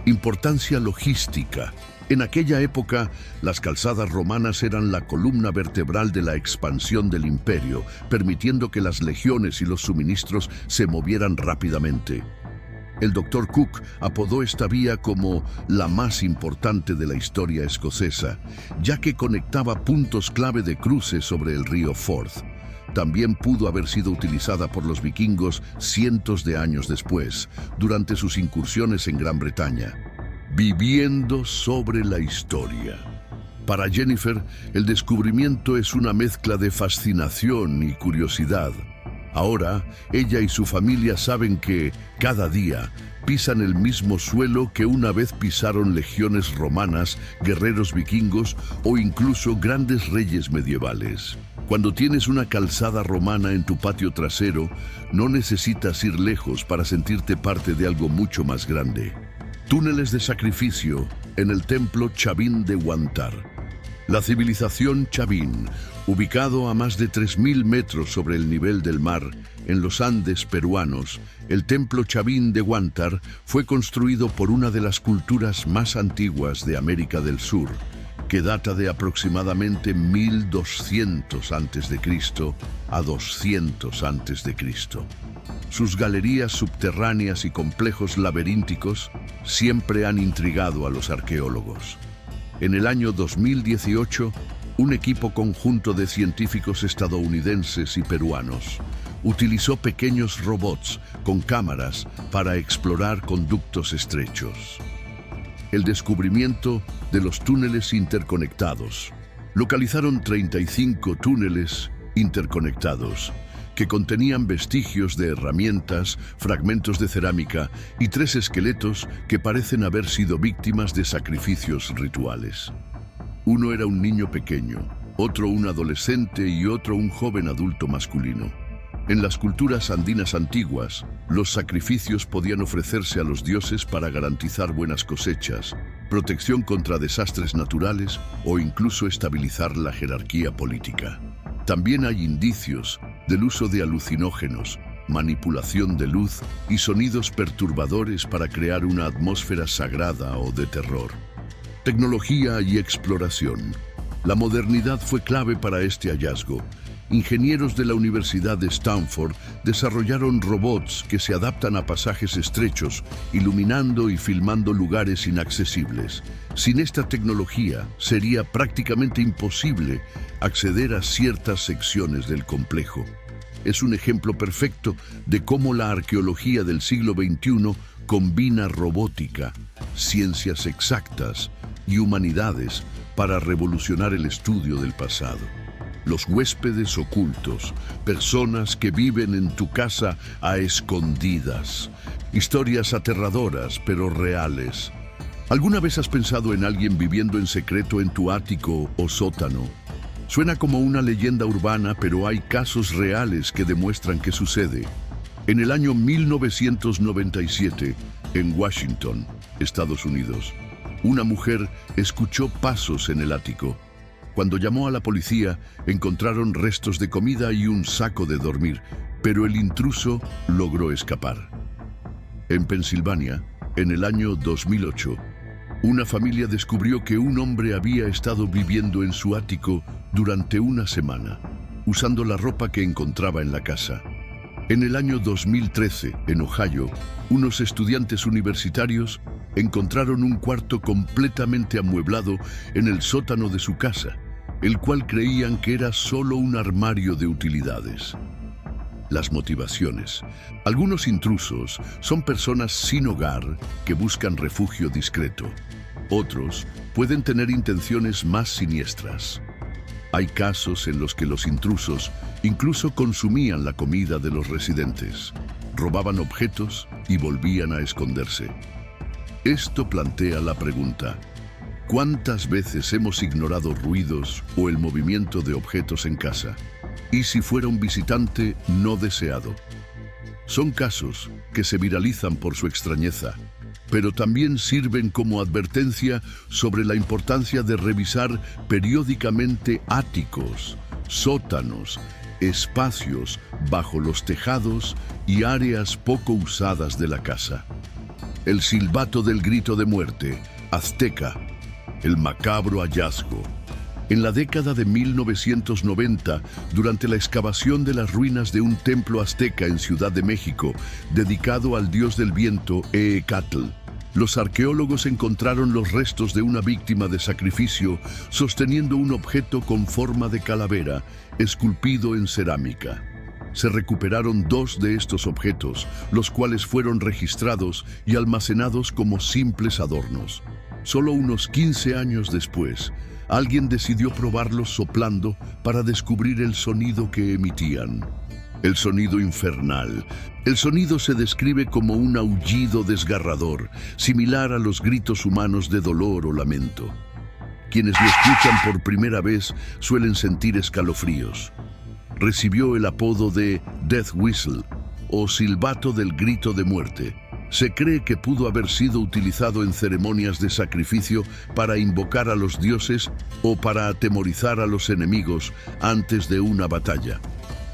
Importancia logística. En aquella época, las calzadas romanas eran la columna vertebral de la expansión del imperio, permitiendo que las legiones y los suministros se movieran rápidamente. El Dr. Cook apodó esta vía como la más importante de la historia escocesa, ya que conectaba puntos clave de cruce sobre el río Forth. También pudo haber sido utilizada por los vikingos cientos de años después, durante sus incursiones en Gran Bretaña. Viviendo sobre la historia. Para Jennifer, el descubrimiento es una mezcla de fascinación y curiosidad. Ahora, ella y su familia saben que, cada día, pisan el mismo suelo que una vez pisaron legiones romanas, guerreros vikingos o incluso grandes reyes medievales. Cuando tienes una calzada romana en tu patio trasero, no necesitas ir lejos para sentirte parte de algo mucho más grande. Túneles de sacrificio en el templo Chavín de Huántar. La civilización Chavín, ubicado a más de 3000 metros sobre el nivel del mar, en los Andes peruanos, el templo Chavín de Huántar fue construido por una de las culturas más antiguas de América del Sur, que data de aproximadamente 1200 a.C. a 200 a.C. Sus galerías subterráneas y complejos laberínticos siempre han intrigado a los arqueólogos. En el año 2018, un equipo conjunto de científicos estadounidenses y peruanos utilizó pequeños robots con cámaras para explorar conductos estrechos. El descubrimiento de los túneles interconectados. Localizaron 35 túneles interconectados, que contenían vestigios de herramientas, fragmentos de cerámica y 3 esqueletos que parecen haber sido víctimas de sacrificios rituales. Uno era un niño pequeño, otro un adolescente y otro un joven adulto masculino. En las culturas andinas antiguas, los sacrificios podían ofrecerse a los dioses para garantizar buenas cosechas, protección contra desastres naturales o incluso estabilizar la jerarquía política. También hay indicios del uso de alucinógenos, manipulación de luz y sonidos perturbadores para crear una atmósfera sagrada o de terror. Tecnología y exploración. La modernidad fue clave para este hallazgo. Ingenieros de la Universidad de Stanford desarrollaron robots que se adaptan a pasajes estrechos, iluminando y filmando lugares inaccesibles. Sin esta tecnología, sería prácticamente imposible acceder a ciertas secciones del complejo. Es un ejemplo perfecto de cómo la arqueología del siglo XXI combina robótica, ciencias exactas y humanidades para revolucionar el estudio del pasado. Los huéspedes ocultos, personas que viven en tu casa a escondidas. Historias aterradoras, pero reales. ¿Alguna vez has pensado en alguien viviendo en secreto en tu ático o sótano? Suena como una leyenda urbana, pero hay casos reales que demuestran que sucede. En el año 1997, en Washington, Estados Unidos, una mujer escuchó pasos en el ático. Cuando llamó a la policía, encontraron restos de comida y un saco de dormir, pero el intruso logró escapar. En Pensilvania, en el año 2008, una familia descubrió que un hombre había estado viviendo en su ático durante una semana, usando la ropa que encontraba en la casa. En el año 2013, en Ohio, unos estudiantes universitarios encontraron un cuarto completamente amueblado en el sótano de su casa, el cual creían que era solo un armario de utilidades. Las motivaciones. Algunos intrusos son personas sin hogar que buscan refugio discreto. Otros pueden tener intenciones más siniestras. Hay casos en los que los intrusos incluso consumían la comida de los residentes, robaban objetos y volvían a esconderse. Esto plantea la pregunta: ¿cuántas veces hemos ignorado ruidos o el movimiento de objetos en casa? ¿Y si fuera un visitante no deseado? Son casos que se viralizan por su extrañeza, pero también sirven como advertencia sobre la importancia de revisar periódicamente áticos, sótanos, espacios bajo los tejados y áreas poco usadas de la casa. El silbato del grito de muerte, azteca. El macabro hallazgo. En la década de 1990, durante la excavación de las ruinas de un templo azteca en Ciudad de México, dedicado al dios del viento, Eecatl, los arqueólogos encontraron los restos de una víctima de sacrificio sosteniendo un objeto con forma de calavera, esculpido en cerámica. Se recuperaron 2 de estos objetos, los cuales fueron registrados y almacenados como simples adornos. Solo unos 15 años después, alguien decidió probarlos soplando para descubrir el sonido que emitían. El sonido infernal. El sonido se describe como un aullido desgarrador, similar a los gritos humanos de dolor o lamento. Quienes lo escuchan por primera vez suelen sentir escalofríos. Recibió el apodo de Death Whistle o silbato del grito de muerte. Se cree que pudo haber sido utilizado en ceremonias de sacrificio para invocar a los dioses o para atemorizar a los enemigos antes de una batalla.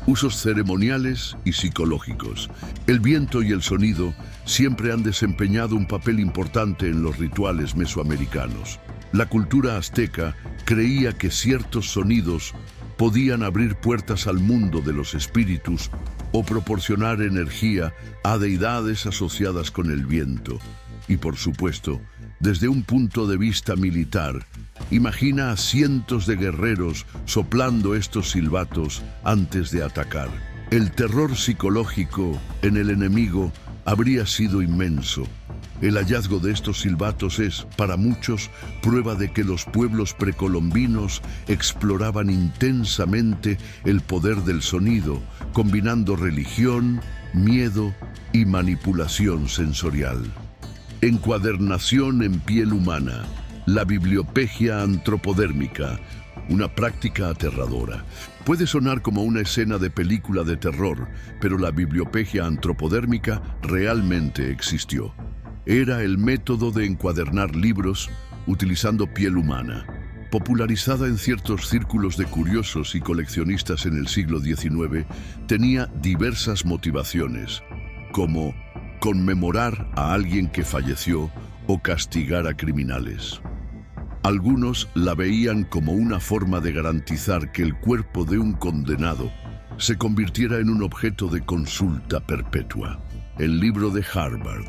Usos ceremoniales y psicológicos. El viento y el sonido siempre han desempeñado un papel importante en los rituales mesoamericanos. La cultura azteca creía que ciertos sonidos podían abrir puertas al mundo de los espíritus o proporcionar energía a deidades asociadas con el viento. Y por supuesto, desde un punto de vista militar, imagina a cientos de guerreros soplando estos silbatos antes de atacar. El terror psicológico en el enemigo habría sido inmenso. El hallazgo de estos silbatos es, para muchos, prueba de que los pueblos precolombinos exploraban intensamente el poder del sonido, combinando religión, miedo y manipulación sensorial. Encuadernación en piel humana, la bibliopegia antropodérmica, una práctica aterradora. Puede sonar como una escena de película de terror, pero la bibliopegia antropodérmica realmente existió. Era el método de encuadernar libros utilizando piel humana. Popularizada en ciertos círculos de curiosos y coleccionistas en el siglo XIX, tenía diversas motivaciones, como conmemorar a alguien que falleció o castigar a criminales. Algunos la veían como una forma de garantizar que el cuerpo de un condenado se convirtiera en un objeto de consulta perpetua. El libro de Harvard.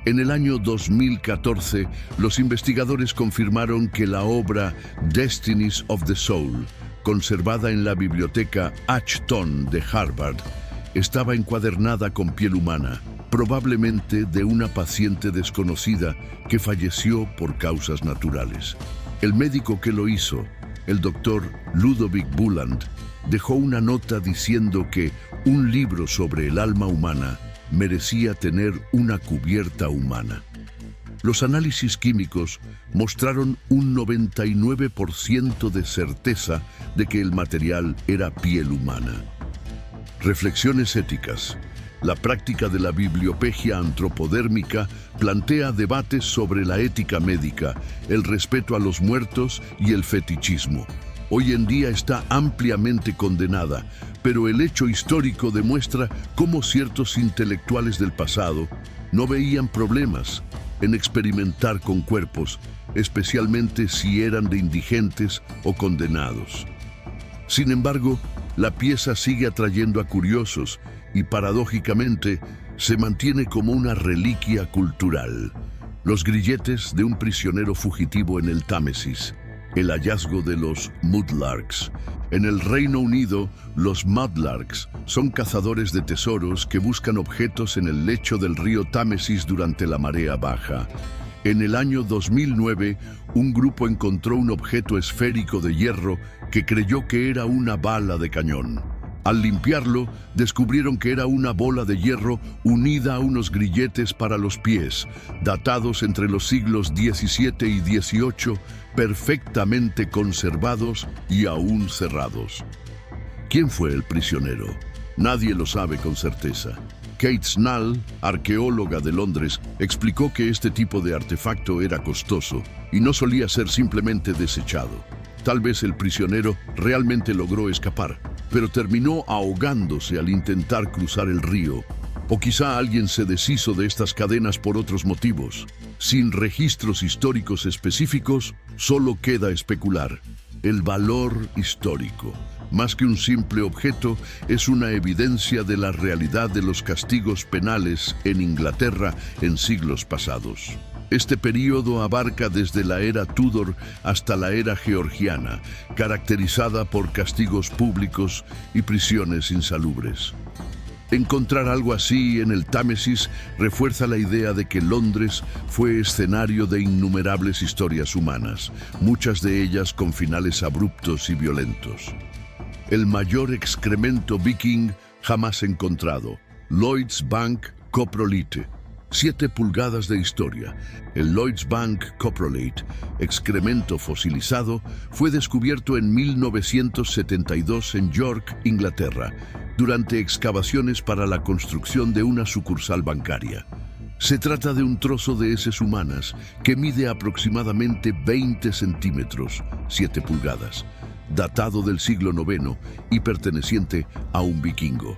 En el año 2014, los investigadores confirmaron que la obra Destinies of the Soul, conservada en la biblioteca Ashton de Harvard, estaba encuadernada con piel humana, probablemente de una paciente desconocida que falleció por causas naturales. El médico que lo hizo, el doctor Ludovic Bulland, dejó una nota diciendo que un libro sobre el alma humana merecía tener una cubierta humana. Los análisis químicos mostraron un 99% de certeza de que el material era piel humana. Reflexiones éticas. La práctica de la bibliopegia antropodérmica plantea debates sobre la ética médica, el respeto a los muertos y el fetichismo. Hoy en día está ampliamente condenada, pero el hecho histórico demuestra cómo ciertos intelectuales del pasado no veían problemas en experimentar con cuerpos, especialmente si eran de indigentes o condenados. Sin embargo, la pieza sigue atrayendo a curiosos y, paradójicamente, se mantiene como una reliquia cultural. Los grilletes de un prisionero fugitivo en el Támesis, el hallazgo de los mudlarks. En el Reino Unido, los mudlarks son cazadores de tesoros que buscan objetos en el lecho del río Támesis durante la marea baja. En el año 2009, un grupo encontró un objeto esférico de hierro que creyó que era una bala de cañón. Al limpiarlo, descubrieron que era una bola de hierro unida a unos grilletes para los pies, datados entre los siglos XVII y XVIII, perfectamente conservados y aún cerrados. ¿Quién fue el prisionero? Nadie lo sabe con certeza. Kate Snell, arqueóloga de Londres, explicó que este tipo de artefacto era costoso y no solía ser simplemente desechado. Tal vez el prisionero realmente logró escapar, pero terminó ahogándose al intentar cruzar el río. O quizá alguien se deshizo de estas cadenas por otros motivos. Sin registros históricos específicos, solo queda especular. El valor histórico, más que un simple objeto, es una evidencia de la realidad de los castigos penales en Inglaterra en siglos pasados. Este período abarca desde la era Tudor hasta la era georgiana, caracterizada por castigos públicos y prisiones insalubres. Encontrar algo así en el Támesis refuerza la idea de que Londres fue escenario de innumerables historias humanas, muchas de ellas con finales abruptos y violentos. El mayor excremento viking jamás encontrado, Lloyds Bank Coprolite. 7 pulgadas de historia. El Lloyds Bank Coprolite, excremento fosilizado, fue descubierto en 1972 en York, Inglaterra, durante excavaciones para la construcción de una sucursal bancaria. Se trata de un trozo de heces humanas que mide aproximadamente 20 centímetros, 7 pulgadas, datado del siglo IX y perteneciente a un vikingo.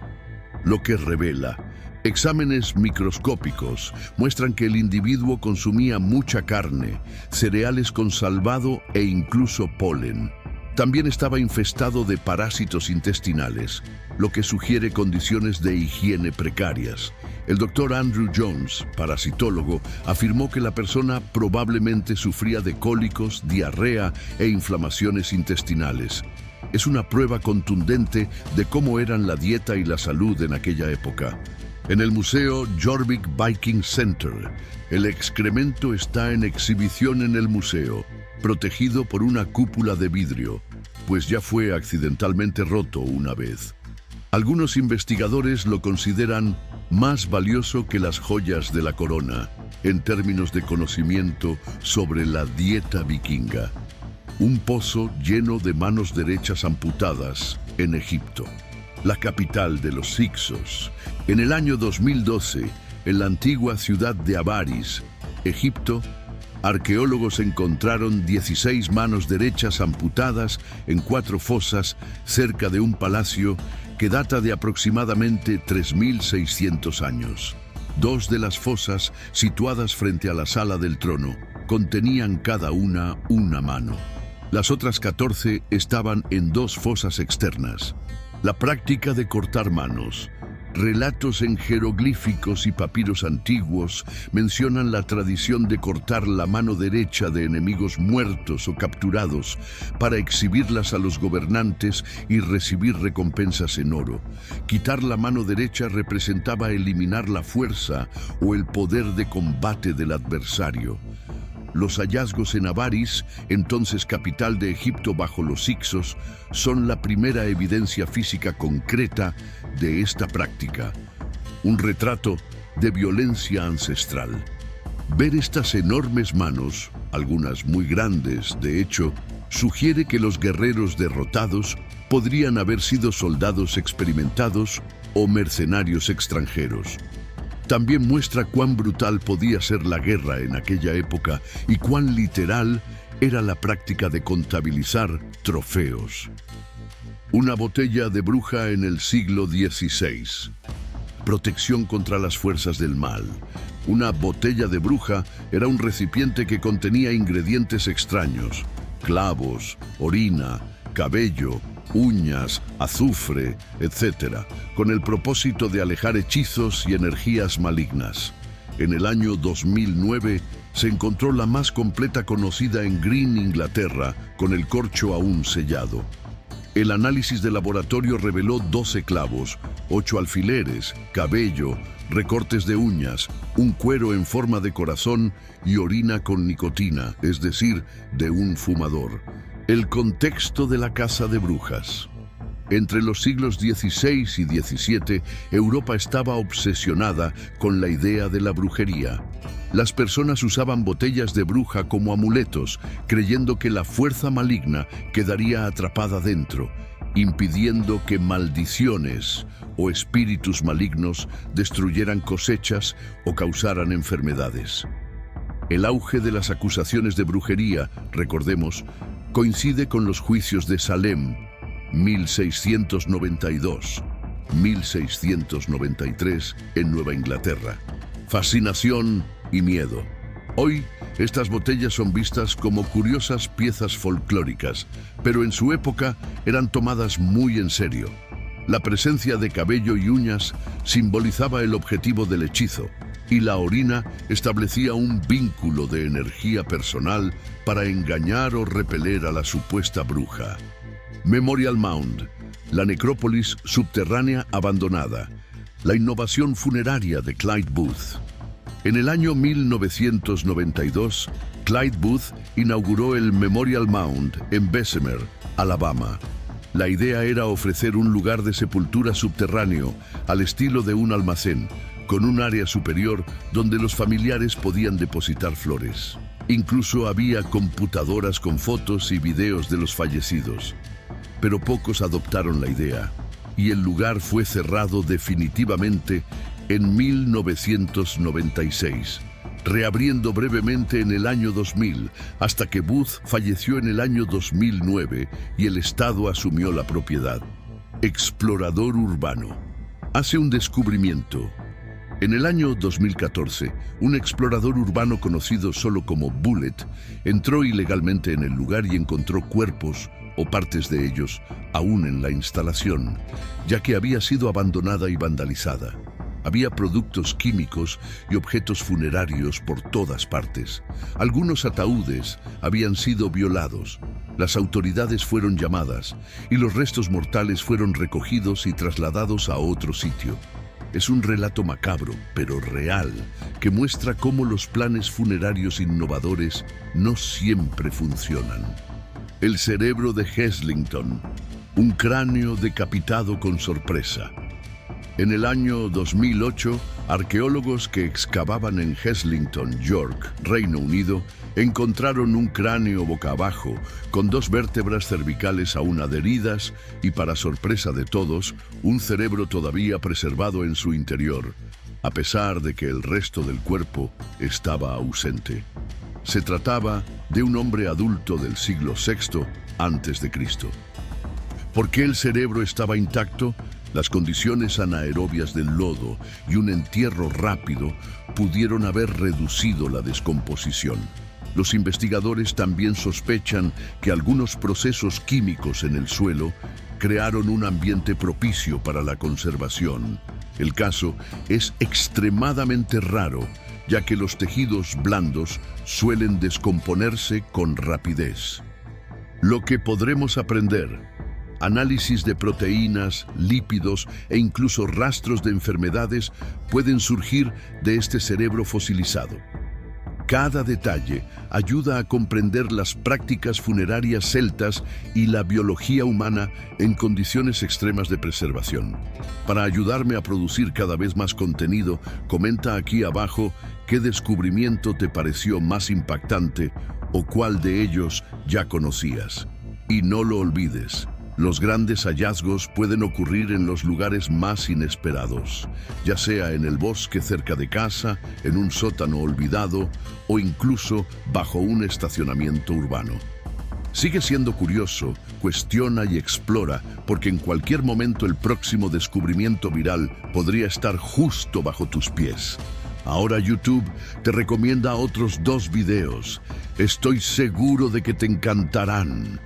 Lo que revela: exámenes microscópicos muestran que el individuo consumía mucha carne, cereales con salvado e incluso polen. También estaba infestado de parásitos intestinales, lo que sugiere condiciones de higiene precarias. El doctor Andrew Jones, parasitólogo, afirmó que la persona probablemente sufría de cólicos, diarrea e inflamaciones intestinales. Es una prueba contundente de cómo eran la dieta y la salud en aquella época. En el Museo Jorvik Viking Center, el excremento está en exhibición en el museo, protegido por una cúpula de vidrio, pues ya fue accidentalmente roto una vez. Algunos investigadores lo consideran más valioso que las joyas de la corona, en términos de conocimiento sobre la dieta vikinga. Un pozo lleno de manos derechas amputadas en Egipto, la capital de los Hyksos. En el año 2012, en la antigua ciudad de Avaris, Egipto, arqueólogos encontraron 16 manos derechas amputadas en 4 fosas cerca de un palacio que data de aproximadamente 3.600 años. 2 de las fosas, situadas frente a la sala del trono, contenían cada una mano. Las otras 14 estaban en 2 fosas externas. La práctica de cortar manos, relatos en jeroglíficos y papiros antiguos mencionan la tradición de cortar la mano derecha de enemigos muertos o capturados para exhibirlas a los gobernantes y recibir recompensas en oro. Quitar la mano derecha representaba eliminar la fuerza o el poder de combate del adversario. Los hallazgos en Avaris, entonces capital de Egipto bajo los Hyksos, son la primera evidencia física concreta de esta práctica. Un retrato de violencia ancestral. Ver estas enormes manos, algunas muy grandes de hecho, sugiere que los guerreros derrotados podrían haber sido soldados experimentados o mercenarios extranjeros. También muestra cuán brutal podía ser la guerra en aquella época y cuán literal era la práctica de contabilizar trofeos. Una botella de bruja en el siglo XVI. Protección contra las fuerzas del mal. Una botella de bruja era un recipiente que contenía ingredientes extraños, clavos, orina, cabello, uñas, azufre, etc., con el propósito de alejar hechizos y energías malignas. En el año 2009 se encontró la más completa conocida en Green, Inglaterra, con el corcho aún sellado. El análisis de laboratorio reveló 12 clavos, 8 alfileres, cabello, recortes de uñas, un cuero en forma de corazón y orina con nicotina, es decir, de un fumador. El contexto de la caza de brujas. Entre los siglos XVI y XVII, Europa estaba obsesionada con la idea de la brujería. Las personas usaban botellas de bruja como amuletos, creyendo que la fuerza maligna quedaría atrapada dentro, impidiendo que maldiciones o espíritus malignos destruyeran cosechas o causaran enfermedades. El auge de las acusaciones de brujería, recordemos, coincide con los juicios de Salem, 1692-1693 en Nueva Inglaterra. Fascinación y miedo. Hoy, estas botellas son vistas como curiosas piezas folclóricas, pero en su época eran tomadas muy en serio. La presencia de cabello y uñas simbolizaba el objetivo del hechizo, y la orina establecía un vínculo de energía personal para engañar o repeler a la supuesta bruja. Memorial Mound, la necrópolis subterránea abandonada, la innovación funeraria de Clyde Booth. En el año 1992, Clyde Booth inauguró el Memorial Mound en Bessemer, Alabama. La idea era ofrecer un lugar de sepultura subterráneo al estilo de un almacén, con un área superior donde los familiares podían depositar flores. Incluso había computadoras con fotos y videos de los fallecidos. Pero pocos adoptaron la idea, y el lugar fue cerrado definitivamente en 1996, reabriendo brevemente en el año 2000, hasta que Booth falleció en el año 2009 y el Estado asumió la propiedad. Explorador urbano. Hace un descubrimiento. En el año 2014, un explorador urbano conocido solo como Bullet entró ilegalmente en el lugar y encontró cuerpos o partes de ellos aún en la instalación, ya que había sido abandonada y vandalizada. Había productos químicos y objetos funerarios por todas partes. Algunos ataúdes habían sido violados. Las autoridades fueron llamadas y los restos mortales fueron recogidos y trasladados a otro sitio. Es un relato macabro, pero real, que muestra cómo los planes funerarios innovadores no siempre funcionan. El cerebro de Heslington, un cráneo decapitado con sorpresa. En el año 2008, arqueólogos que excavaban en Heslington, York, Reino Unido, encontraron un cráneo boca abajo, con 2 vértebras cervicales aún adheridas y, para sorpresa de todos, un cerebro todavía preservado en su interior, a pesar de que el resto del cuerpo estaba ausente. Se trataba de un hombre adulto del siglo VI a.C. ¿Por qué el cerebro estaba intacto? Las condiciones anaerobias del lodo y un entierro rápido pudieron haber reducido la descomposición. Los investigadores también sospechan que algunos procesos químicos en el suelo crearon un ambiente propicio para la conservación. El caso es extremadamente raro, ya que los tejidos blandos suelen descomponerse con rapidez. Lo que podremos aprender: análisis de proteínas, lípidos e incluso rastros de enfermedades pueden surgir de este cerebro fosilizado. Cada detalle ayuda a comprender las prácticas funerarias celtas y la biología humana en condiciones extremas de preservación. Para ayudarme a producir cada vez más contenido, comenta aquí abajo qué descubrimiento te pareció más impactante o cuál de ellos ya conocías. Y no lo olvides: los grandes hallazgos pueden ocurrir en los lugares más inesperados, ya sea en el bosque cerca de casa, en un sótano olvidado o incluso bajo un estacionamiento urbano. Sigue siendo curioso, cuestiona y explora, porque en cualquier momento el próximo descubrimiento viral podría estar justo bajo tus pies. Ahora YouTube te recomienda otros 2 videos. Estoy seguro de que te encantarán.